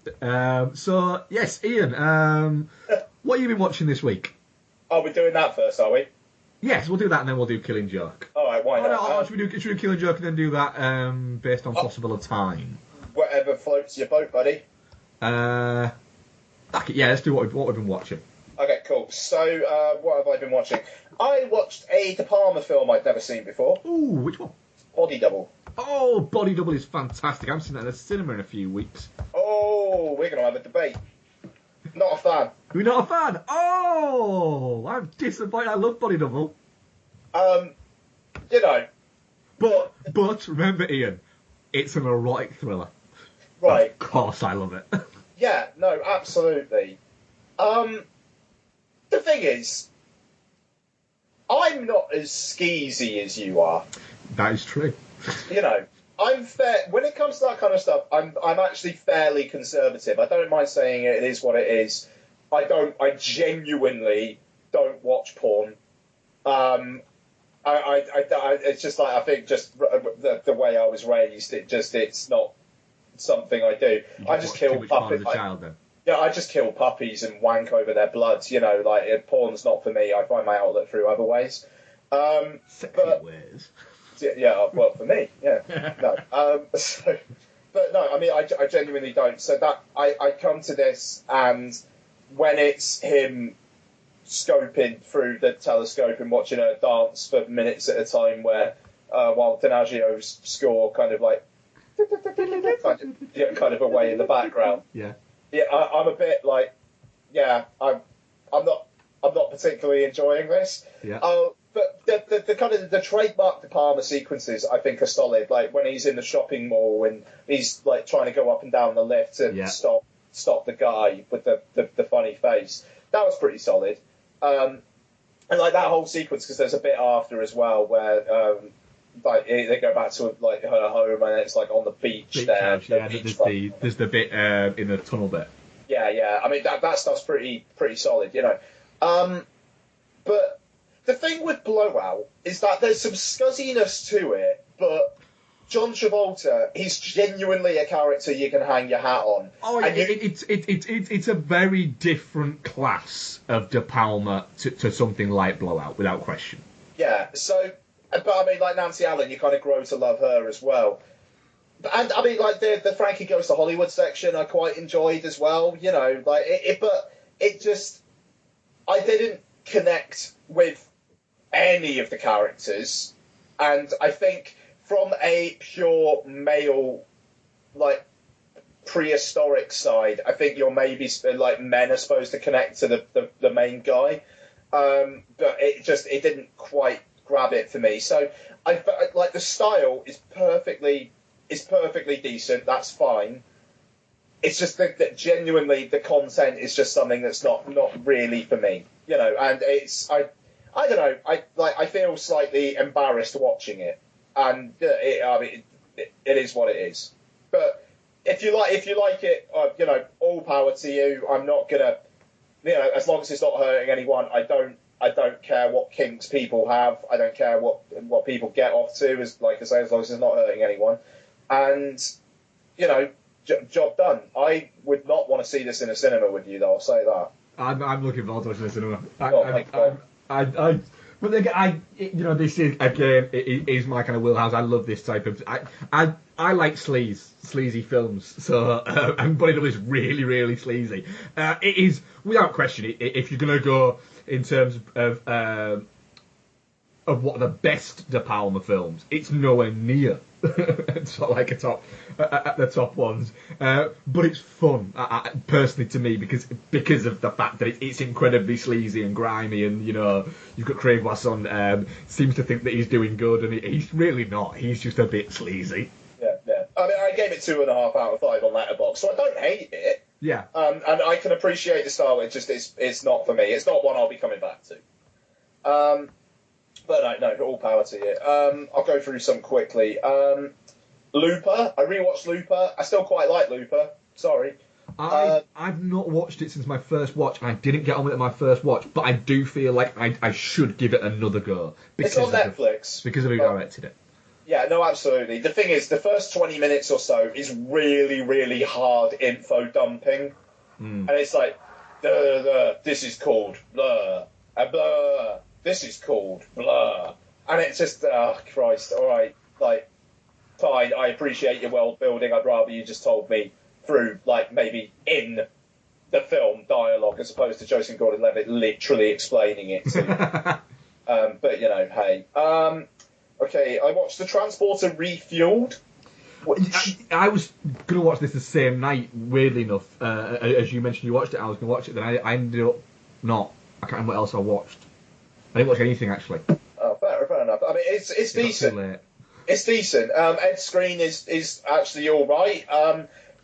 So, yes, Ian, what have you been watching this week? Oh, we're doing that first, are we? Yes, we'll do that and then we'll do Killing Joke. Alright, why not? Should we do Killing Joke and then do that based on possible time? Whatever floats your boat, buddy. Let's do what we've been watching. Okay, cool. So, what have I been watching? I watched a De Palma film I'd never seen before. Ooh, which one? Body Double. Oh, Body Double is fantastic. I haven't seen that in the cinema in a few weeks. Oh, we're going to have a debate. Not a fan. You're not a fan? Oh, I'm disappointed. I love Body Double. But remember, Ian, it's an erotic thriller. Right. Of course I love it. Yeah, no, absolutely. The thing is, I'm not as skeezy as you are. That is true. I'm fair when it comes to that kind of stuff. I'm actually fairly conservative. I don't mind saying it is what it is. I genuinely don't watch porn. It's just like, I think just the way I was raised, it's not something I do. I just kill puppies. Yeah, I just kill puppies and wank over their blood. Porn's not for me. I find my outlet through other ways. Ways. Yeah, well, for me, yeah. No. But no, I mean, I genuinely don't. So that I come to this, and when it's him scoping through the telescope and watching her dance for minutes at a time, where while DiMaggio's score kind of like kind of away in the background. Yeah. Yeah, I'm a bit like, I'm not particularly enjoying this. Yeah. But the kind of the trademark De Palma sequences, I think, are solid. Like when he's in the shopping mall and he's like trying to go up and down the lift to stop the guy with the funny face. That was pretty solid. And like that whole sequence, because there's a bit after as well where like they go back to like her home and it's like on the beach there. House, there's the bit in the tunnel bit. Yeah. I mean that stuff's pretty solid, But the thing with Blowout is that there's some scuzziness to it, but John Travolta, he's genuinely a character you can hang your hat on. Oh, it's a very different class of De Palma to something like Blowout, without question. Yeah, so, but I mean, like Nancy Allen, you kind of grow to love her as well. And I mean, like the Frankie Goes to Hollywood section, I quite enjoyed as well. You know, like but it just, I didn't connect with any of the characters, and I think from a pure male, like prehistoric side, I think you're maybe like men are supposed to connect to the main guy, but it didn't quite grab it for me. So I like the style is perfectly decent. That's fine. It's just that genuinely the content is just something that's not really for me, you know. And it's I don't know. I feel slightly embarrassed watching it, and it is what it is. But if you like it, you know, all power to you. I'm not gonna, you know, as long as it's not hurting anyone. I don't care what kinks people have. I don't care what people get off to. As long as it's not hurting anyone. And, you know, job done. I would not want to see this in a cinema with you, though. I'll say that. I'm looking forward to watching this cinema. But again, you know, this is again, it is my kind of wheelhouse. I love this type of. I like sleazy films. So, and Bunny Double is really, really sleazy. It is without question. If you're gonna go in terms of what are the best De Palma films, it's nowhere near. It's not like at the top ones, but it's fun personally to me because of the fact that it's incredibly sleazy and grimy, and you know you've got Craig Wasson seems to think that he's doing good, and he's really not. He's just a bit sleazy. Yeah. I mean, I gave it 2.5 out of 5 on Letterboxd, so I don't hate it. Yeah. And I can appreciate the style. It's not for me. It's not one I'll be coming back to. But no, all power to you. I'll go through some quickly. Looper. I rewatched Looper. I still quite like Looper. Sorry. I've not watched it since my first watch. I didn't get on with it my first watch, but I do feel like I should give it another go. It's on Netflix. Because of who directed it. Yeah, no, absolutely. The thing is, the first 20 minutes or so is really, really hard info dumping. And it's like, this is called blah, blah. This is called blah. And it's just, oh, Christ, all right, like, fine, I appreciate your world building. I'd rather you just told me through, like, maybe in the film dialogue as opposed to Joseph Gordon-Levitt literally explaining it to you. But, you know, hey. Okay, I watched The Transporter Refueled. I was going to watch this the same night, weirdly enough. As you mentioned you watched it, I was going to watch it, then I ended up not. I can't remember what else I watched. I didn't watch anything, actually. Oh, fair enough. I mean, it's decent. It's decent. Ed Skrein is actually all right.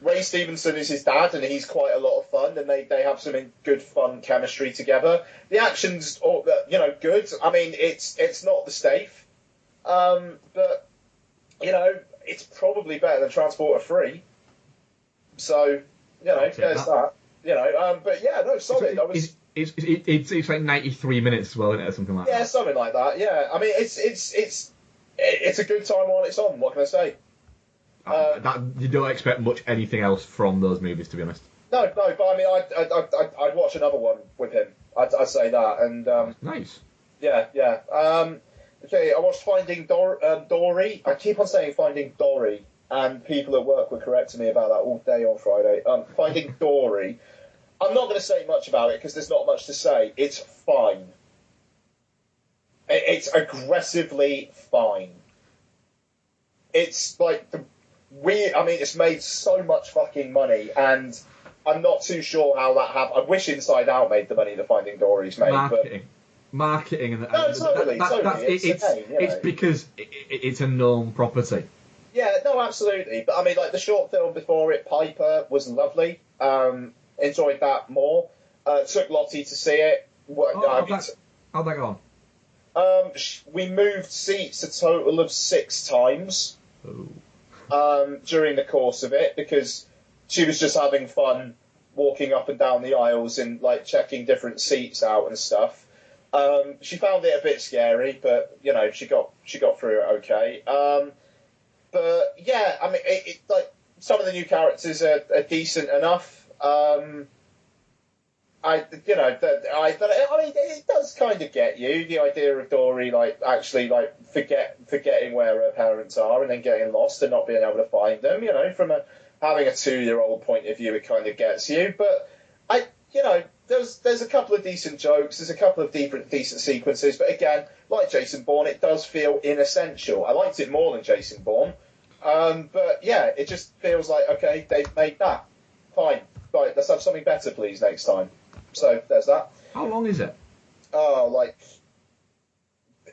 Ray Stevenson is his dad, and he's quite a lot of fun, and they have some good, fun chemistry together. The action's, you know, good. I mean, it's not the Stafe, but, you know, it's probably better than Transporter 3. So, you know, there's that. You know, but yeah, no, solid. It's like 93 minutes as well, isn't it, or something like that? Yeah, something like that. Yeah, I mean, it's a good time while it's on. What can I say? You don't expect much anything else from those movies, to be honest. No, but I mean, I'd watch another one with him. I'd say that. And nice. Yeah. Okay, I watched Finding Dory. I keep on saying Finding Dory, and people at work were correcting me about that all day on Friday. Finding Dory. I'm not going to say much about it because there's not much to say. It's fine. It's aggressively fine. It's like I mean, it's made so much fucking money, and I'm not too sure how that happened. I wish Inside Out made the money that Finding Dory's made. Marketing, and no, totally. It's because it's a known property. Yeah, no, absolutely. But I mean, like the short film before it, Piper, was lovely. Enjoyed that more. Took Lottie to see it. How'd that go on? We moved seats a total of 6 times during the course of it because she was just having fun walking up and down the aisles and like checking different seats out and stuff. She found it a bit scary, but you know she got through it okay. But yeah, I mean, like some of the new characters are decent enough. I mean, it does kind of get you the idea of Dory like actually like forgetting where her parents are and then getting lost and not being able to find them. You know, from having a 2-year-old point of view, it kind of gets you. But there's a couple of decent jokes, there's a couple of decent sequences. But again, like Jason Bourne, it does feel inessential. I liked it more than Jason Bourne, but yeah, it just feels like okay, they've made that fine. Right, let's have something better, please, next time. So there's that. How long is it? Oh, like,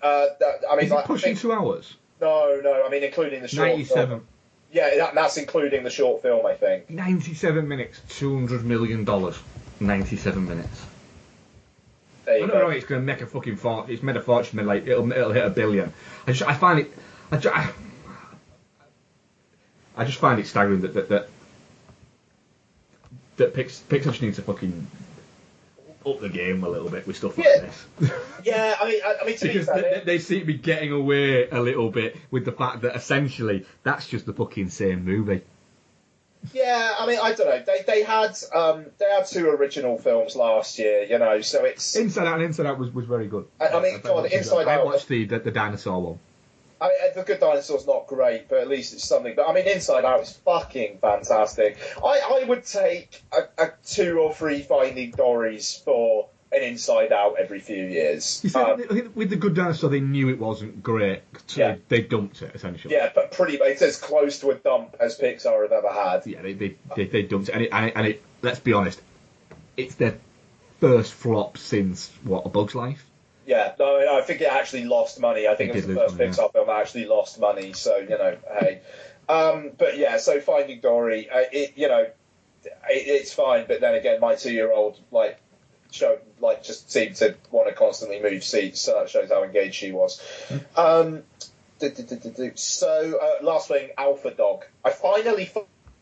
I mean, is it pushing 2 hours? No. I mean, including the short 97. film. Yeah, that's including the short film, I think. 97 minutes, $200 million. 97 minutes. There you go. It's going to make a fucking fortune. It's made a fortune. Like it'll hit $1 billion. I find it. I just find it staggering that Pixar just needs to fucking up the game a little bit with stuff like this. Yeah, I mean, to because they seem to be getting away a little bit with the fact that essentially that's just the fucking same movie. Yeah, I mean, I don't know. They had 2 original films last year, you know, so it's Inside Out. And Inside Out was very good. I mean, God, Inside Out. I watched the dinosaur one. I mean, The Good Dinosaur's not great, but at least it's something. But I mean, Inside Out is fucking fantastic. I would take a 2 or 3 Finding Dories for an Inside Out every few years. You see, I think with The Good Dinosaur, they knew it wasn't great, so they dumped it essentially. Yeah, but it's as close to a dump as Pixar have ever had. Yeah, they dumped it, and it. Let's be honest, it's their first flop since A Bug's Life. Yeah, no, I think it actually lost money. I think it was the first Pixar film that actually lost money. So hey, but yeah, so Finding Dory, it's fine. But then again, my 2-year-old just seemed to want to constantly move seats, so that shows how engaged she was. So last thing, Alpha Dog. I finally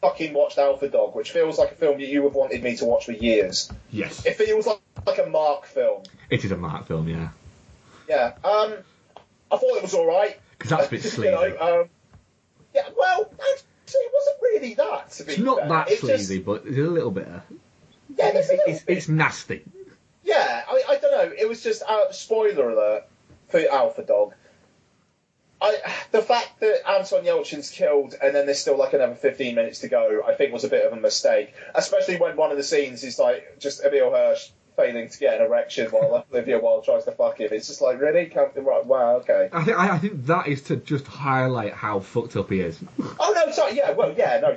fucking watched Alpha Dog, which feels like a film you have wanted me to watch for years. Yes, it feels like a Marc film. It is a Marc film, yeah. Yeah, I thought it was all right. Because that's a bit sleazy. Yeah, well, actually, it wasn't really that. To be it's not fair. that sleazy, but it's a little bit. Yeah, it's nasty. Yeah, I don't know. It was just spoiler alert for Alpha Dog. The fact that Anton Yelchin's killed and then there's still like another 15 minutes to go, I think was a bit of a mistake. Especially when one of the scenes is like just Emil Hirsch failing to get an erection while Olivia Wilde tries to fuck him. It's just like, really? Right, wow, okay. I think that is to just highlight how fucked up he is. Oh, no,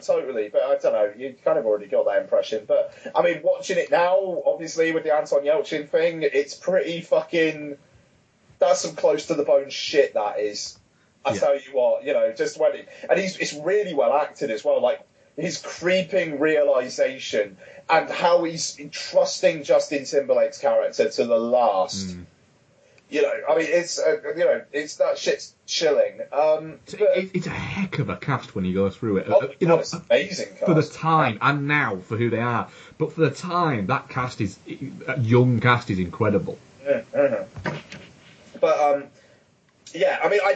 totally. But I don't know, you kind of already got that impression. But, I mean, watching it now, obviously, with the Anton Yelchin thing, it's pretty fucking... That's some close to the bone shit, that is. I tell you what, just when and it's really well acted as well, like his creeping realization and how he's trusting Justin Timberlake's character to the last. I mean, it's it's that shit's chilling. It's a heck of a cast when you go through it. It's amazing cast. For the time and now for who they are, but for the time that young cast is incredible. But yeah, I mean, I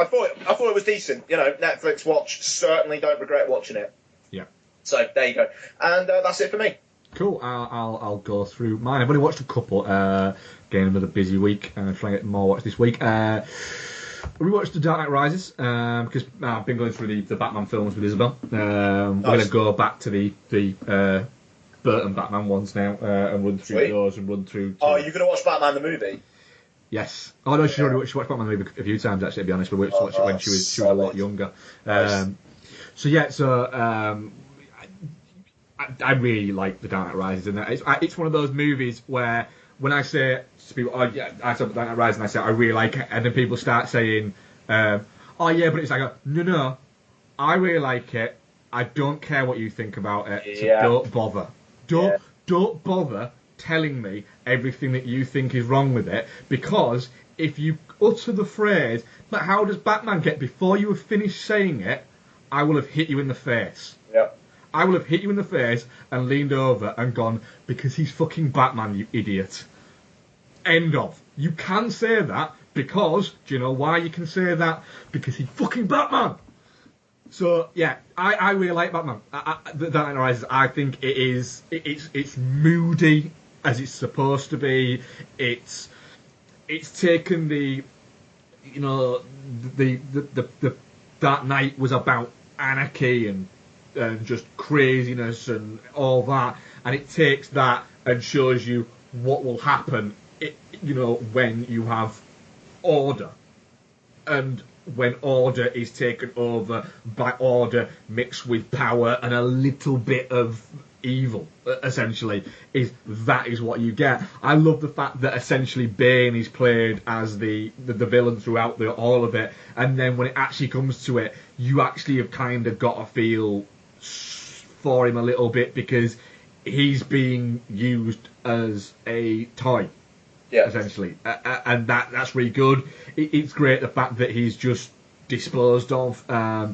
thought it was decent. Netflix watch. Certainly don't regret watching it. Yeah. So there you go, and that's it for me. Cool. I'll go through mine. I've only watched a couple. Again, another busy week. Trying to get more watched this week. We watched The Dark Knight Rises because I've been going through the Batman films with Isabel. We're going to go back to the Burton Batman ones now and run through those and run through. Oh, you're going to watch Batman the movie? Yes. Oh no, she watched Batman the movie a few times actually. To be honest, we watched it when she was a lot younger. Nice. I really like The Dark Knight Rises, and it's one of those movies where when I say to people, I saw The Dark Knight Rises, and I say I really like it, and then people start saying, oh yeah, but it's like, no, I really like it. I don't care what you think about it, so don't bother. Don't bother telling me everything that you think is wrong with it, because if you utter the phrase, but how does Batman get, before you have finished saying it, I will have hit you in the face. Yeah. I will have hit you in the face and leaned over and gone, because he's fucking Batman, you idiot. End of. You can say that because, do you know why you can say that? Because he's fucking Batman. So yeah, I really like Batman. The Dark Knight Rises. I think it's moody as it's supposed to be. It's taken the the Dark Knight was about anarchy and just craziness and all that, and it takes that and shows you what will happen, when you have order, and when order is taken over by order mixed with power and a little bit of evil, essentially, that is what you get. I love the fact that essentially Bane is played as the villain throughout all of it, and then when it actually comes to it, you actually have kind of got to feel for him a little bit, because he's being used as a toy. Yeah. Essentially, and that's really good. It's great the fact that he's just disposed of. I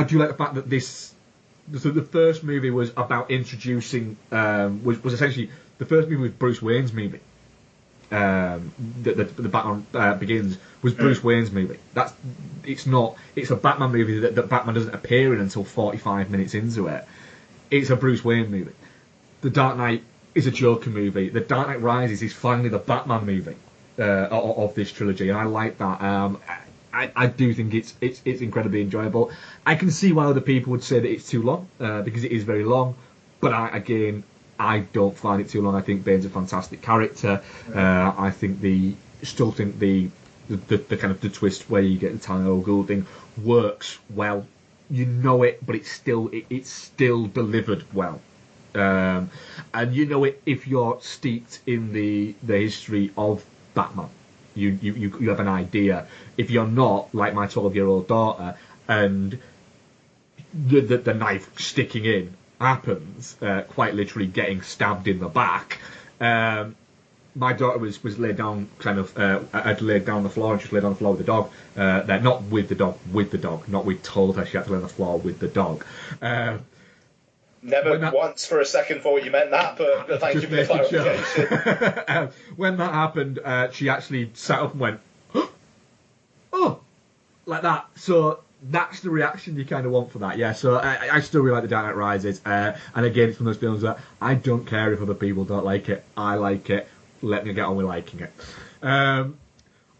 do like the fact that the first movie was about introducing, was essentially the first movie was Bruce Wayne's movie. The Batman Begins was Bruce Wayne's movie. It's a Batman movie that Batman doesn't appear in until 45 minutes into it. It's a Bruce Wayne movie. The Dark Knight is a Joker movie. The Dark Knight Rises is finally the Batman movie of this trilogy, and I like that. I do think it's incredibly enjoyable. I can see why other people would say that it's too long, because it is very long, but I don't find it too long. I think Bane's a fantastic character. I think the kind of the twist where you get the Talia al Ghul thing works well. You know it, but it's still delivered well. And you know it if you're steeped in the history of Batman. You have an idea. If you're not, like my 12-year-old daughter, and the knife sticking in happens, quite literally getting stabbed in the back. My daughter was laid down, had laid down on the floor, and she was laid on the floor with the dog. Not with the dog, not we told her she had to lay on the floor with the dog. Never once for a second thought you meant that, but thank you for the clarification. When that happened, she actually sat up and went, oh, like that. So that's the reaction you kind of want for that, yeah. So I still really like The Dark Knight Rises. And again, it's one of those films that I don't care if other people don't like it. I like it. Let me get on with liking it.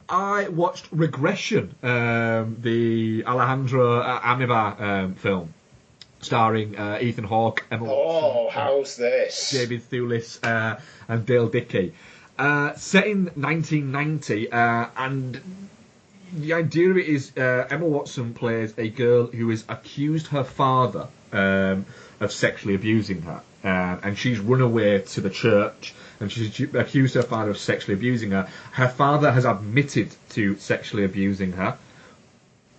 I watched Regression, the Alejandro Amenabar film, starring Ethan Hawke, Emma Watson, how's this? David Thewlis, and Dale Dickey. Set in 1990, and the idea of it is Emma Watson plays a girl who has accused her father of sexually abusing her, and she's run away to the church, and she's accused her father of sexually abusing her. Her father has admitted to sexually abusing her,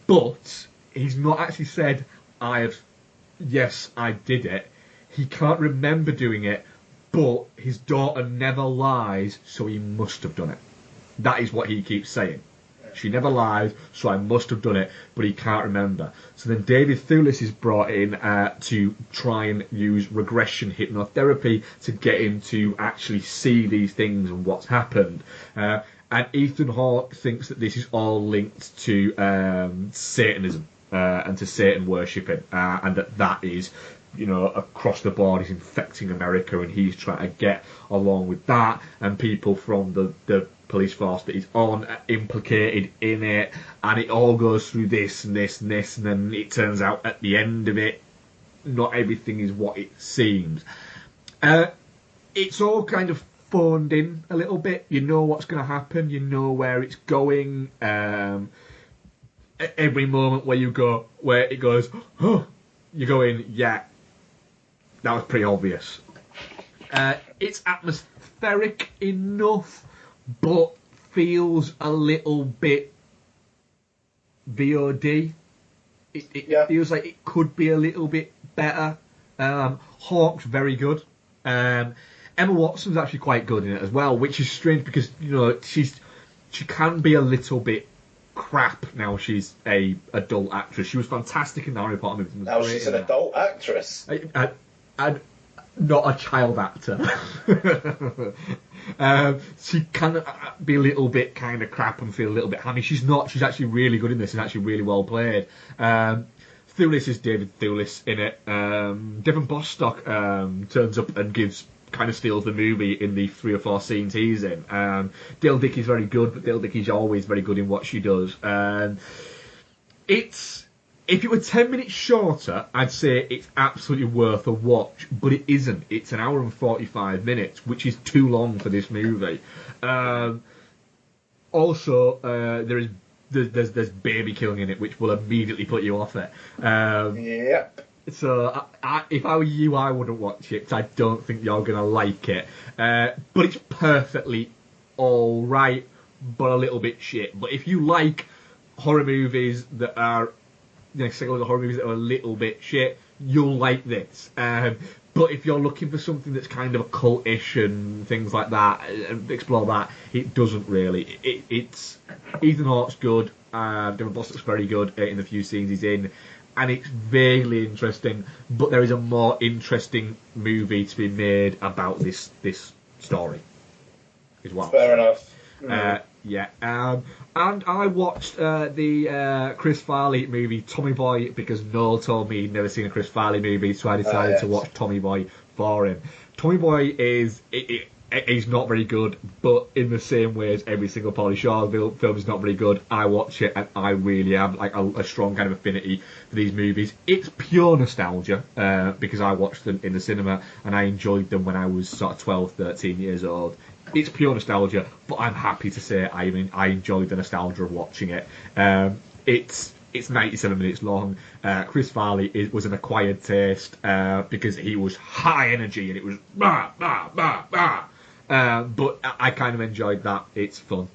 but he's not actually said, yes, I did it. He can't remember doing it, but his daughter never lies, so he must have done it. That is what he keeps saying. She never lies, so I must have done it, but he can't remember. So then David Thewlis is brought in to try and use regression hypnotherapy to get him to actually see these things and what's happened. And Ethan Hawke thinks that this is all linked to Satanism. And to Satan worshipping, and that is, across the board is infecting America, and he's trying to get along with that, and people from the police force that he's on are implicated in it, and it all goes through this and this and this, and then it turns out at the end of it, not everything is what it seems. It's all kind of phoned in a little bit. You know what's going to happen, you know where it's going. Every moment where it goes, oh, you're going, yeah, that was pretty obvious. It's atmospheric enough, but feels a little bit VOD. It feels like it could be a little bit better. Hawke's very good. Emma Watson's actually quite good in it as well, which is strange because she can be a little bit crap now she's a adult actress. She was fantastic in the Harry Potter movies. Now she's an adult actress. And not a child actor. She can be a little bit kind of crap and feel a little bit hammy. She's not. She's actually really good in this and actually really well played. Thewlis is David Thewlis in it. Devon Bostock turns up and kind of steals the movie in the 3 or 4 scenes he's in. Dale Dickey's very good, but Dale Dickey's always very good in what she does. If it were 10 minutes shorter, I'd say it's absolutely worth a watch, but it isn't. It's an hour and 45 minutes, which is too long for this movie. Also, there's baby killing in it, which will immediately put you off it. Yep. So if I were you, I wouldn't watch it, because I don't think you're going to like it. But it's perfectly all right, but a little bit shit. But if you like horror movies that are, horror movies that are a little bit shit, you'll like this. But if you're looking for something that's kind of occultish and things like that, and explore that, it doesn't really. It's Ethan Hawke's good, Devon Bostock's very good in the few scenes he's in, and it's vaguely interesting, but there is a more interesting movie to be made about this story, as well. Fair enough. Yeah. And I watched the Chris Farley movie Tommy Boy because Noel told me he'd never seen a Chris Farley movie, so I decided to watch Tommy Boy for him. Tommy Boy is not very good, but in the same way as every single Pauly Shore film is not very good, I watch it and I really have like a strong kind of affinity for these movies. It's pure nostalgia because I watched them in the cinema and I enjoyed them when I was sort of 12, 13 years old. It's pure nostalgia, but I'm happy to say I enjoyed the nostalgia of watching it. It's 97 minutes long. Chris Farley was an acquired taste because he was high energy and it was bah, bah, bah, bah. But I kind of enjoyed that. It's fun.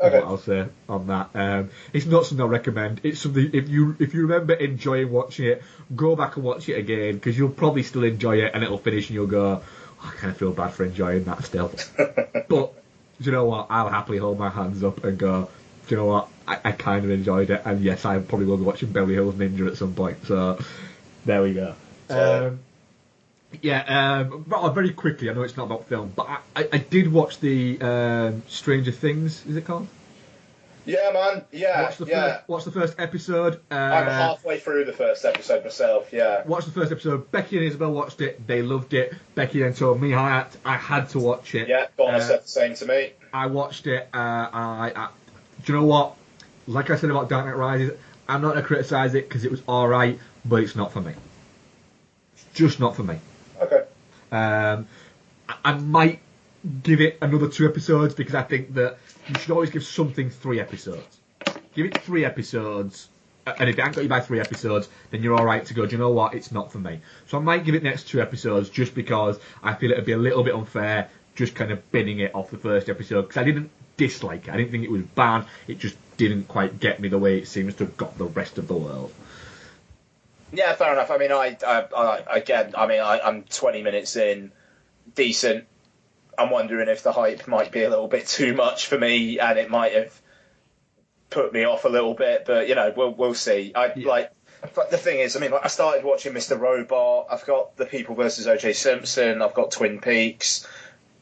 Okay. What I'll say on that. It's not something I recommend. It's something if you remember enjoying watching it, go back and watch it again because you'll probably still enjoy it and it'll finish and you'll go, I kind of feel bad for enjoying that still. But do you know what? I'll happily hold my hands up and go, do you know what? I kind of enjoyed it, and yes, I probably will be watching Beverly Hills Ninja at some point. So there we go. Very quickly. I know it's not about film, but I did watch the Stranger Things. Is it called? Yeah, man. Yeah. Watch the first episode. I'm halfway through the first episode myself. Yeah. Watched the first episode. Becky and Isabel watched it. They loved it. Becky then told me I had to watch it. Yeah, Donna said the same to me. I watched it. Do you know what? Like I said about Dark Knight Rises, I'm not going to criticise it because it was alright, but it's not for me. Just not for me. Okay. I might give it another 2 episodes because I think that you should always give something 3 episodes. Give it 3 episodes, and if it ain't got you by 3 episodes, then you're alright to go, do you know what, it's not for me. So I might give it next 2 episodes just because I feel it'd be a little bit unfair just kind of binning it off the first episode, because I didn't dislike it. I didn't think it was bad, it just didn't quite get me the way it seems to have got the rest of the world. Yeah, fair enough. I mean, I'm 20 minutes in, decent. I'm wondering if the hype might be a little bit too much for me, and it might have put me off a little bit. But we'll see. Like the thing is, I mean, I started watching Mr. Robot. I've got The People vs. O.J. Simpson. I've got Twin Peaks.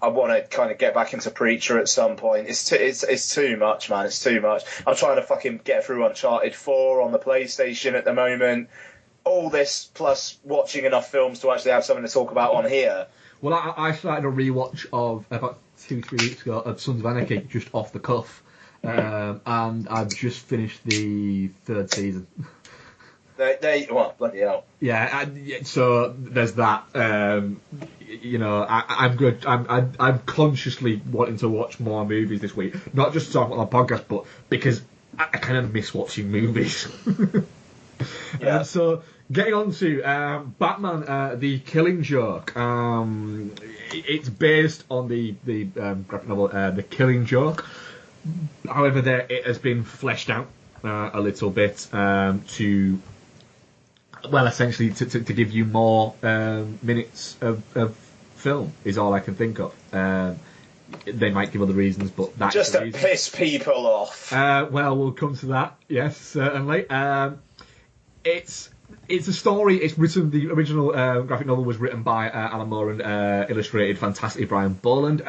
I want to kind of get back into Preacher at some point. It's too much, man. It's too much. I'm trying to fucking get through Uncharted 4 on the PlayStation at the moment. All this plus watching enough films to actually have something to talk about on here. Well, I started a rewatch of about 2-3 weeks ago of Sons of Anarchy just off the cuff, and I've just finished the 3rd season. Bloody hell. Yeah, so there's that. I'm good. I'm consciously wanting to watch more movies this week, not just to talk about the podcast, but because I kind of miss watching movies. Yeah. So getting on to Batman, The Killing Joke. It's based on the graphic novel The Killing Joke. However, it has been fleshed out a little bit essentially to give you more minutes of film is all I can think of. They might give other reasons, but that's just to piss people off. We'll come to that. Yes, certainly. It's a story. It's written. The original graphic novel was written by Alan Moore and illustrated fantastically Brian Boland.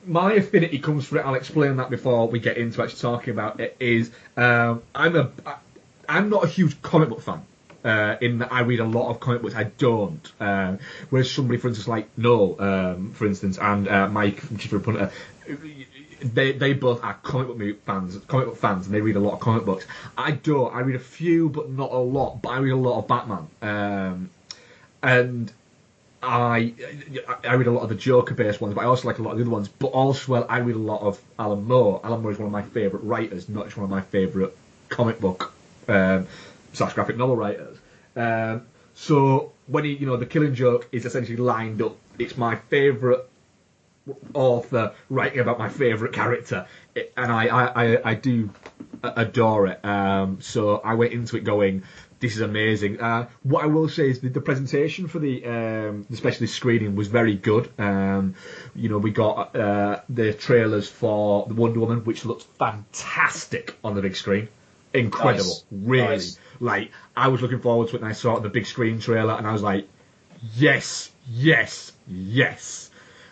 My affinity comes for it. I'll explain that before we get into actually talking about it. I'm not a huge comic book fan. In that I read a lot of comic books, I don't. Whereas somebody, for instance, like Noel, for instance, and Mike from Chief Punter, they both are comic book fans, and they read a lot of comic books. I don't. I read a few, but not a lot. But I read a lot of Batman, and I read a lot of the Joker-based ones, but I also like a lot of the other ones. But also, I read a lot of Alan Moore. Alan Moore is one of my favourite writers, not just one of my favourite comic book / graphic novel writers. So when the Killing Joke is essentially lined up, it's my favourite author writing about my favourite character, and I do adore it. So I went into it going, this is amazing. What I will say is the presentation for the specialist screening was very good. We got the trailers for the Wonder Woman, which looked fantastic on the big screen. Incredible, nice. Really. Nice. Like, I was looking forward to it, and I saw it on the big screen trailer, and I was like, yes, yes, yes.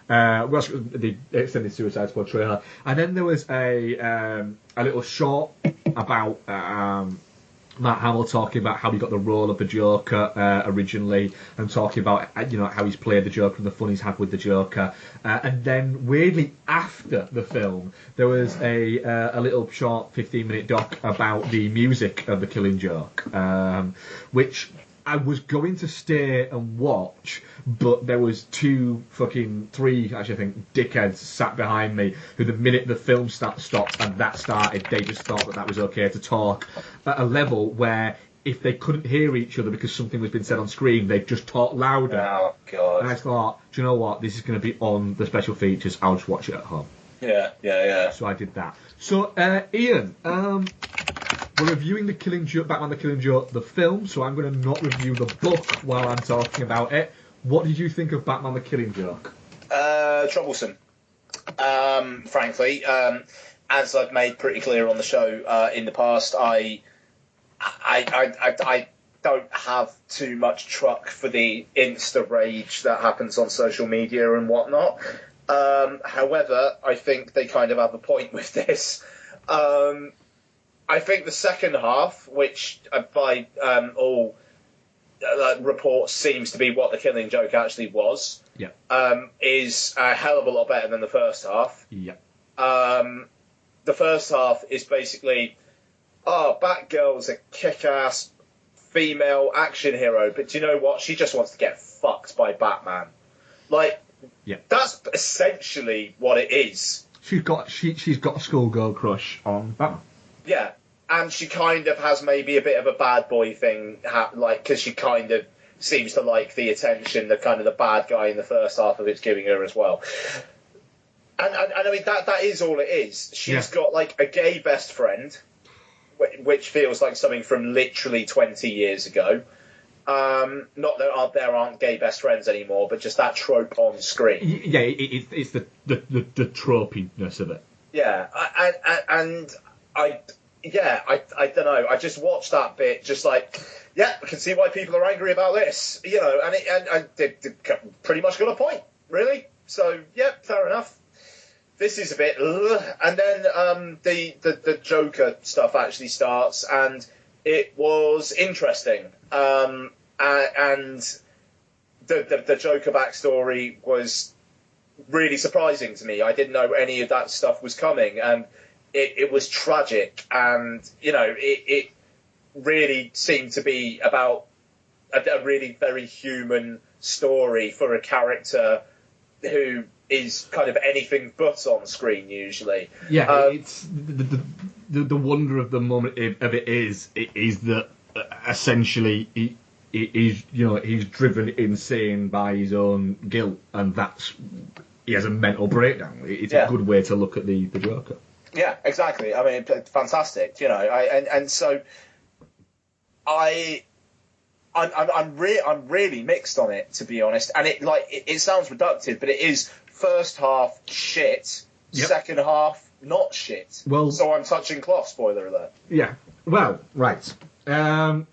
We also got the extended Suicide Squad trailer, and then there was a little short about Mark Hamill talking about how he got the role of the Joker originally, and talking about how he's played the Joker and the fun he's had with the Joker. And then weirdly after the film, there was a little short 15-minute doc about the music of the Killing Joke, which I was going to stay and watch, but there was three, actually I think, dickheads sat behind me who the minute the film stopped and that started, they just thought that was okay to talk at a level where if they couldn't hear each other because something was being said on screen, they'd just talk louder. Oh, God. And I thought, do you know what? This is going to be on the special features. I'll just watch it at home. Yeah. So I did that. So, Ian, we're reviewing the Killing Joke, Batman the Killing Joke, the film, so I'm going to not review the book while I'm talking about it. What did you think of Batman the Killing Joke? Troublesome. Frankly, as I've made pretty clear on the show in the past, I don't have too much truck for the insta rage that happens on social media and whatnot. However, I think they kind of have a point with this. I think the second half, which by all reports seems to be what the Killing Joke actually was, is a hell of a lot better than the first half. Yeah. The first half is basically, Batgirl's a kick-ass female action hero, but do you know what? She just wants to get fucked by Batman. That's essentially what it is. She's got a schoolgirl crush on Batman. Yeah, and she kind of has maybe a bit of a bad boy thing, because she kind of seems to like the attention that kind of the bad guy in the first half of it's giving her as well. And I mean, that is all it is. She's got, a gay best friend, which feels like something from literally 20 years ago. Not that there aren't gay best friends anymore, but just that trope on screen. Yeah, it's the tropiness of it. Yeah, and I don't know. I just watched that bit, just I can see why people are angry about this, and I did pretty much got a point, really. So yeah, fair enough. This is a bit, and then the Joker stuff actually starts, and it was interesting. And the Joker backstory was really surprising to me. I didn't know any of that stuff was coming, and it was tragic, and it really seemed to be about a really very human story for a character who is kind of anything but on screen usually. Yeah, it's the wonder of the moment of it is that essentially he's driven insane by his own guilt, and he has a mental breakdown. It's a good way to look at the Joker. Yeah, exactly. I mean, fantastic. So I'm really mixed on it, to be honest. And it sounds reductive, but it is first half shit, second half not shit. Well, so I'm touching cloth. Spoiler alert. Yeah. Well, right. I'll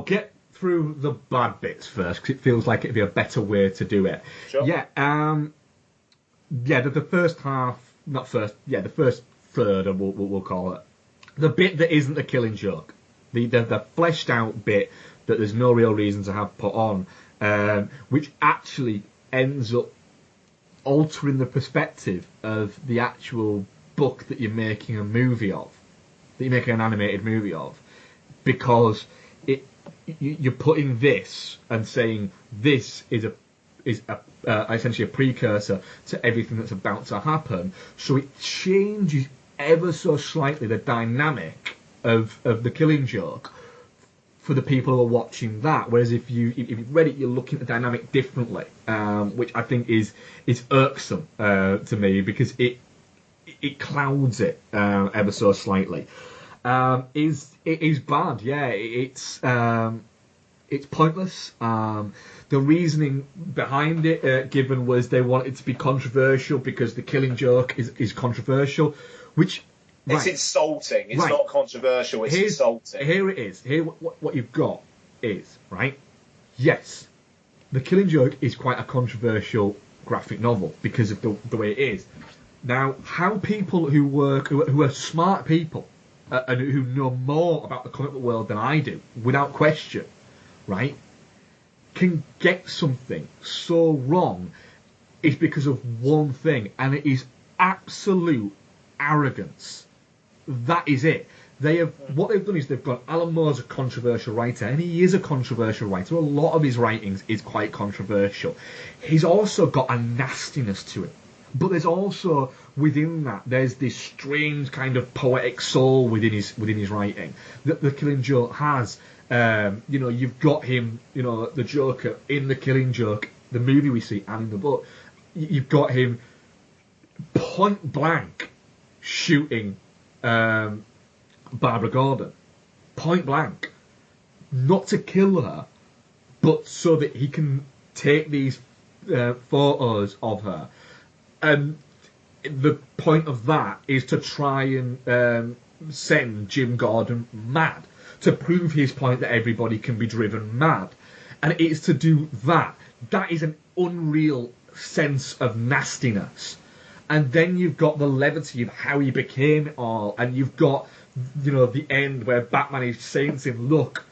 get through the bad bits first, because it feels like it'd be a better way to do it. Sure. Yeah. The first half, the first third, we'll call it, the bit that isn't the Killing Joke, the fleshed out bit that there's no real reason to have put on, which actually ends up altering the perspective of the actual book that you're making a movie of, that you're making an animated movie of, because you're putting this and saying this is essentially a precursor to everything that's about to happen, so it changes ever so slightly the dynamic of the Killing Joke for the people who are watching that. Whereas if you read it, you're looking at the dynamic differently, which I think is irksome to me, because it clouds it ever so slightly. It is bad, yeah. It's pointless. The reasoning behind it given was they wanted to be controversial because the Killing Joke is controversial, which it's insulting. It's not controversial. It's insulting. Here it is. Here, what you've got is, right? Yes, the Killing Joke is quite a controversial graphic novel because of the way it is. Now, how people who are smart people and who know more about the comic book world than I do, without question, right, can get something so wrong is because of one thing, and it is absolute arrogance. That is it. What they've done is they've got Alan Moore's a controversial writer, and he is a controversial writer. A lot of his writings is quite controversial. He's also got a nastiness to it. But there's also, within that, there's this strange kind of poetic soul within his writing that the Killing Joke has. You've got him, the Joker in the Killing Joke, the movie we see, and in the book. You've got him point blank shooting Barbara Gordon. Point blank. Not to kill her, but so that he can take these photos of her. And the point of that is to try and send Jim Gordon mad, to prove his point that everybody can be driven mad. And it is to do that. That is an unreal sense of nastiness. And then you've got the levity of how he became it all, and you've got, the end where Batman is saying to him, look,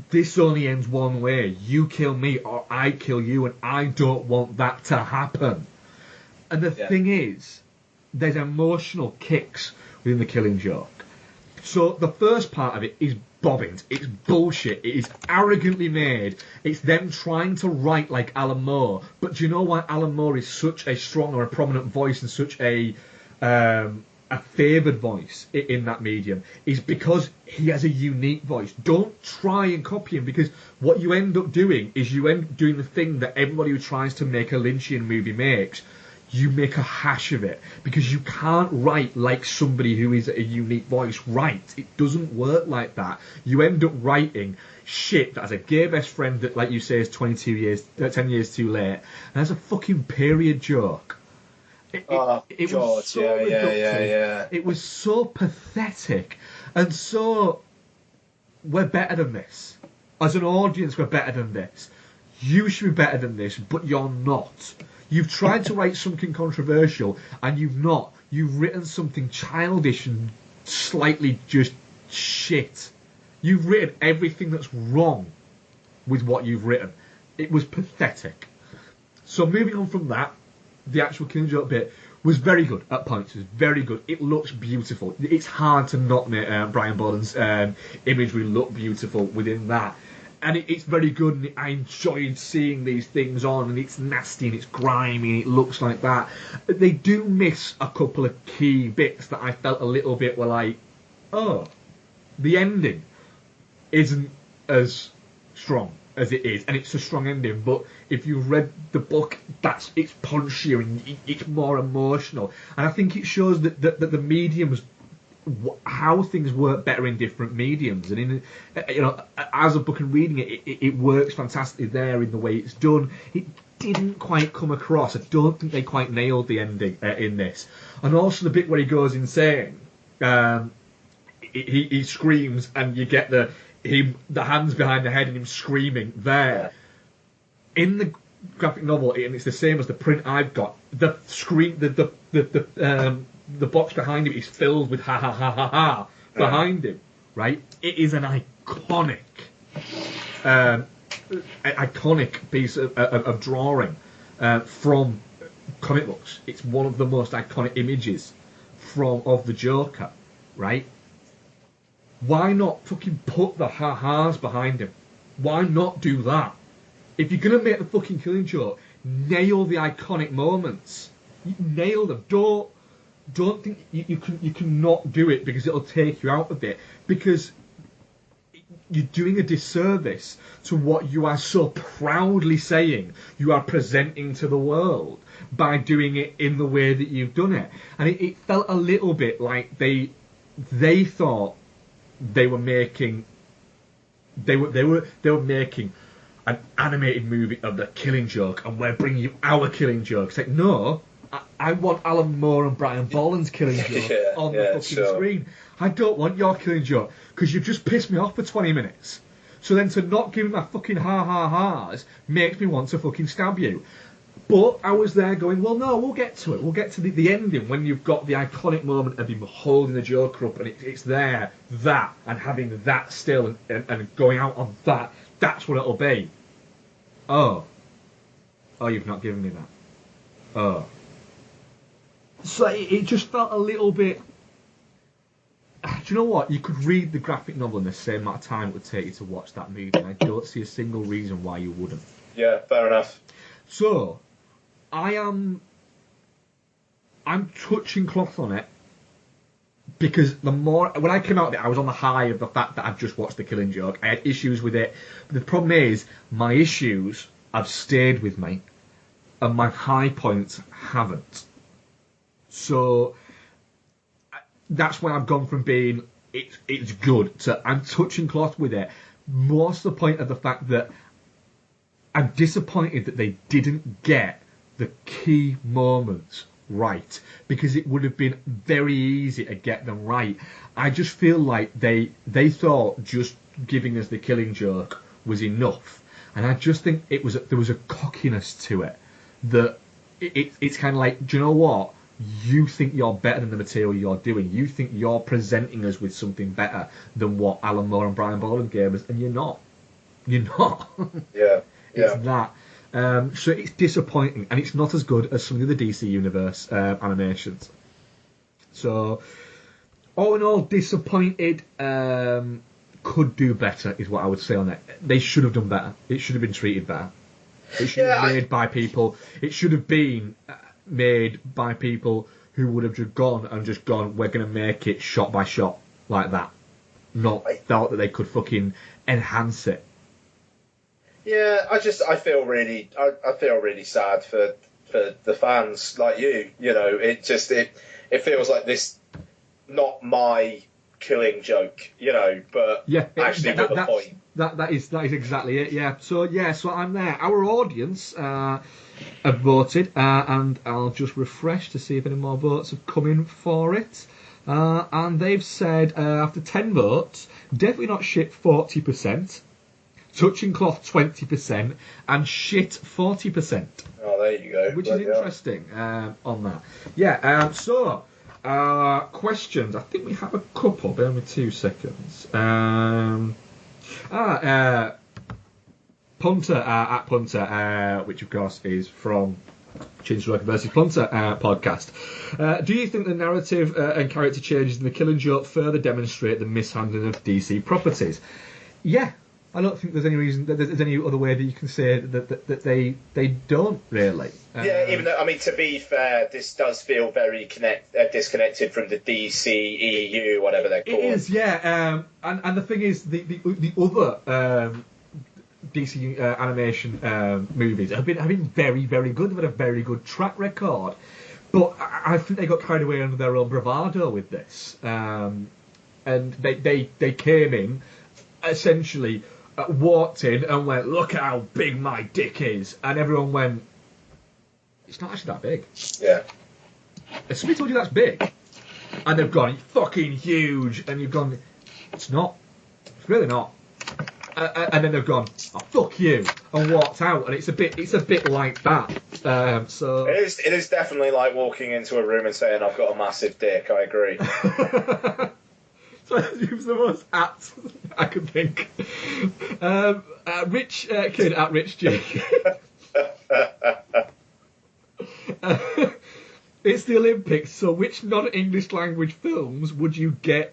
this only ends one way. You kill me or I kill you, and I don't want that to happen. And the thing is, there's emotional kicks within the Killing Joke. So the first part of it is bobbins. It's bullshit. It is arrogantly made. It's them trying to write like Alan Moore. But do you know why Alan Moore is such a strong or a prominent voice and such a favoured voice in that medium? Is because he has a unique voice. Don't try and copy him, because what you end up doing is you end up doing the thing that everybody who tries to make a Lynchian movie makes. You make a hash of it, because you can't write like somebody who is a unique voice. Right? It doesn't work like that. You end up writing shit that has a gay best friend that, like you say, is 10 years too late, and has a fucking period joke. It was so reductive. It was so pathetic, and so we're better than this. As an audience, we're better than this. You should be better than this, but you're not. You've tried to write something controversial, and you've not. You've written something childish and slightly just shit. You've written everything that's wrong with what you've written. It was pathetic. So moving on from that, the actual Killing Joke bit was very good at points. It was very good. It looks beautiful. It's hard to not make Brian Boden's imagery look beautiful within that. And it's very good, and I enjoyed seeing these things on, and it's nasty and it's grimy and it looks like that. They do miss a couple of key bits that I felt a little bit were like, oh, the ending isn't as strong as it is, and it's a strong ending, but if you've read the book, it's punchier and it's more emotional. And I think it shows that the mediums, how things work better in different mediums, and as a book and reading it works fantastically there in the way it's done. It didn't quite come across. I don't think they quite nailed the ending in this. And also the bit where he goes insane, he screams, and you get the hands behind the head and him screaming there. In the graphic novel, and it's the same as the print I've got, the box behind him is filled with ha ha ha ha ha behind him, right? It is an iconic piece of drawing from comic books. It's one of the most iconic images of the Joker, right? Why not fucking put the ha-has behind him? Why not do that? If you're gonna make the fucking Killing Joke, nail the iconic moments. Nail them. Don't think you can not do it because it'll take you out of it. Because you're doing a disservice to what you are so proudly saying you are presenting to the world by doing it in the way that you've done it. And it felt a little bit like they thought they were making an animated movie of the Killing Joke, and we're bringing you our Killing Joke. It's like, no, I want Alan Moore and Brian Bolland's Killing Joke on the fucking screen. I don't want your Killing Joke, because you've just pissed me off for 20 minutes. So then to not give me my fucking ha-ha-has makes me want to fucking stab you. But I was there going, well, no, we'll get to it. We'll get to the ending when you've got the iconic moment of him holding the Joker up and it's there, and having that still and going out on that. That's what it'll be. Oh, you've not given me that. Oh. So it just felt a little bit... Do you know what? You could read the graphic novel in the same amount of time it would take you to watch that movie, and I don't see a single reason why you wouldn't. Yeah, fair enough. So, I'm touching cloth on it, because when I came out of it, I was on the high of the fact that I've just watched The Killing Joke. I had issues with it. But the problem is, my issues have stayed with me, and my high points haven't. So, that's why I've gone from being, it's good, to I'm touching cloth with it. More to the point of the fact that I'm disappointed that they didn't get the key moments right, because it would have been very easy to get them right. I just feel like they thought just giving us the Killing Joke was enough, and I just think there was a cockiness to it that it's kind of like, do you know what? You think you're better than the material you're doing. You think you're presenting us with something better than what Alan Moore and Brian Bolland gave us, and you're not. You're not. Yeah. It's that. So it's disappointing, and it's not as good as some of the DC Universe animations. So, all in all, disappointed. Could do better, is what I would say on it. They should have done better. It should have been treated better. It should have been made by people. It should have been made by people who would have just gone, we're going to make it shot by shot like that. Not felt that they could fucking enhance it. Yeah, I feel really sad for the fans like you. You know, it feels like this, not my Killing Joke. You know, but actually with a point. That is exactly it. Yeah. So I'm there. Our audience have voted, and I'll just refresh to see if any more votes have come in for it. And they've said after 10 votes, definitely not shit 40%. Touching cloth 20% and shit 40%. Oh, there you go. Which is interesting on that. Yeah. So questions. I think we have a couple. Bear with me 2 seconds. Punter at Punter, which of course is from Change Rocker vs. Punter podcast. Do you think the narrative and character changes in The Killing Joke further demonstrate the mishandling of DC properties? Yeah. I don't think there's any reason that there's any other way that you can say that they don't really. Yeah, even though, I mean, to be fair, this does feel very disconnected from the DC EU, whatever they're called. It is, yeah. And the thing is, the other DC animation movies have been very, very good. They've had a very good track record, but I think they got carried away under their own bravado with this, and they came in essentially. Walked in and went, look at how big my dick is, and everyone went, it's not actually that big. Yeah. If somebody told you that's big, and they've gone, fucking huge, and you've gone, it's not. It's really not. And then they've gone, oh, fuck you, and walked out, and it's a bit like that. So it is definitely like walking into a room and saying, I've got a massive dick. I agree. It was the most apt I could think. Rich Kid at Rich G. It's the Olympics, so which non-English language films would you get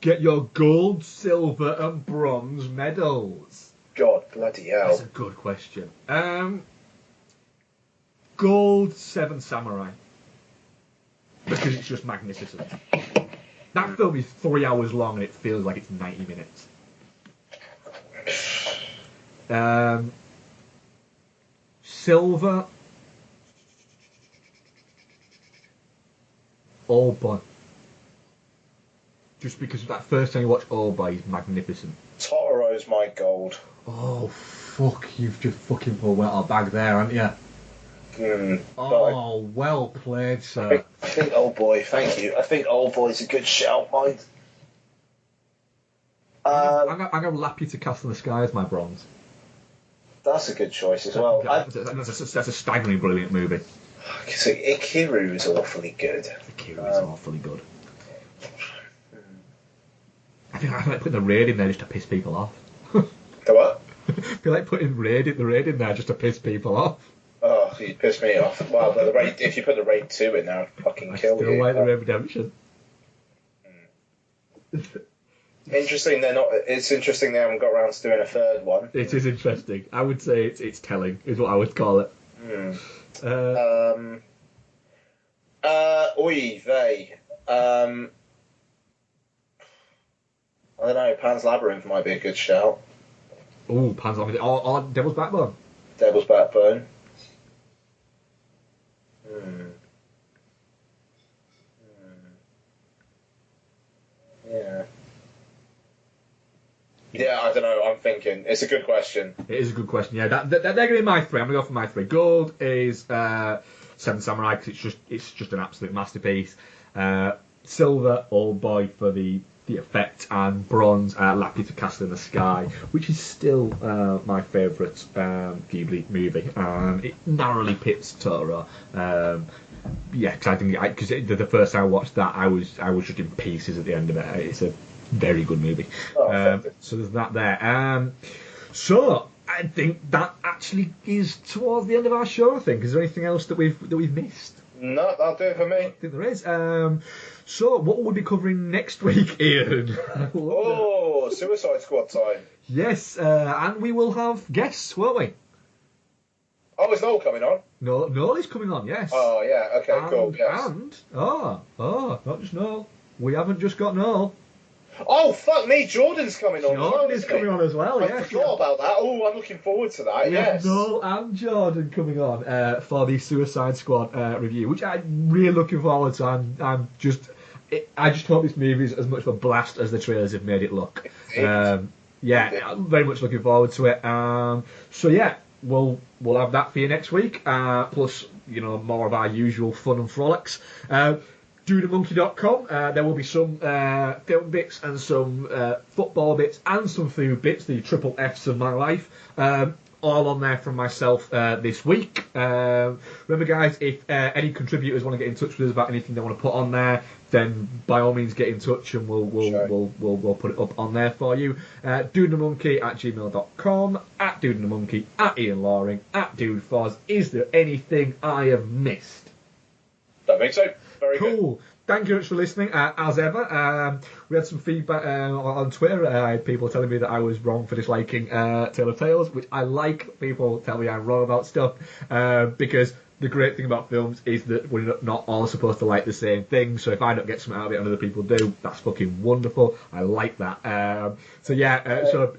your gold, silver and bronze medals? God bloody hell. That's a good question. Gold, Seven Samurai. Because it's just magnificent. That film is 3 hours long and it feels like it's 90 minutes. Silver. Old Boy. Just because that first time you watch Old Boy is magnificent. Totoro's my gold. Oh, fuck. You've just fucking pulled out our bag there, haven't you? Oh, well played, sir. I think Old Boy, thank you. I think Old Boy's a good shout, mind. I'm going to lap you to Cast in the Sky as my bronze. That's a good choice as well. That's a staggeringly brilliant movie. So Ikiru is awfully good. Ikiru is awfully good. I think I like putting the raid in there just to piss people off. The what? I feel like putting the raid in there just to piss people off. Oh, you pissed me off. Well, the raid, if you put the raid 2 in there, I'd fucking kill you. I still like the Raid Redemption. Interesting. It's interesting they haven't got around to doing a third one. It is interesting. I would say it's telling, is what I would call it. Oy vey. I don't know. Pan's Labyrinth might be a good shout. Ooh, Pan's Labyrinth. Or Devil's Backbone. Devil's Backbone. Yeah. Yeah, I don't know. I'm thinking. It's a good question. It is a good question. Yeah, they're going to be my three. I'm going to go for my three. Gold is Seven Samurai because it's just an absolute masterpiece. Silver, Old Boy for the effect, and bronze, Lappy to Castle in the Sky, which is still my favourite Ghibli movie. It narrowly pits Totoro. Yeah, because I think the first time I watched that, I was just in pieces at the end of it. It's a very good movie. So there's that there. So I think that actually is towards the end of our show. I think. Is there anything else that we've missed? No, that'll do it for me. I think there is. So what will we be covering next week, Ian? Oh, Suicide Squad time. Yes, and we will have guests, won't we? Oh, is Noel coming on? Noel is coming on, yes. Oh, yeah, okay, cool, yes. And, not just Noel. We haven't just got Noel. Oh, fuck me, Jordan's coming on. Jordan is coming on as well, yes. I forgot about that. Oh, I'm looking forward to that, yes. Noel and Jordan coming on for the Suicide Squad review, which I'm really looking forward to. I just hope this movie is as much of a blast as the trailers have made it look. I'm very much looking forward to it. So yeah, we'll have that for you next week. Plus, more of our usual fun and frolics. DudeAndMonkey.com. There will be some film bits and some football bits and some food bits. The triple Fs of my life. All on there from myself this week. Remember, guys, if any contributors want to get in touch with us about anything they want to put on there, then by all means get in touch and we'll put it up on there for you. dudeandthemonkey@gmail.com, @dudeandthemonkey, @Ian Loring, @dudefoz. Is there anything I have missed? Don't think so. Very cool. Good. Thank you very much for listening, as ever. We had some feedback on Twitter. I had people telling me that I was wrong for disliking Tale of Tales, which I like. People tell me I'm wrong about stuff, because the great thing about films is that we're not all supposed to like the same thing. So if I don't get something out of it and other people do, that's fucking wonderful. I like that. So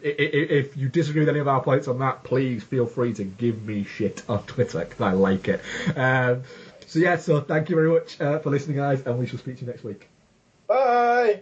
if you disagree with any of our points on that, please feel free to give me shit on Twitter, because I like it. So thank you very much for listening, guys, and we shall speak to you next week. Bye!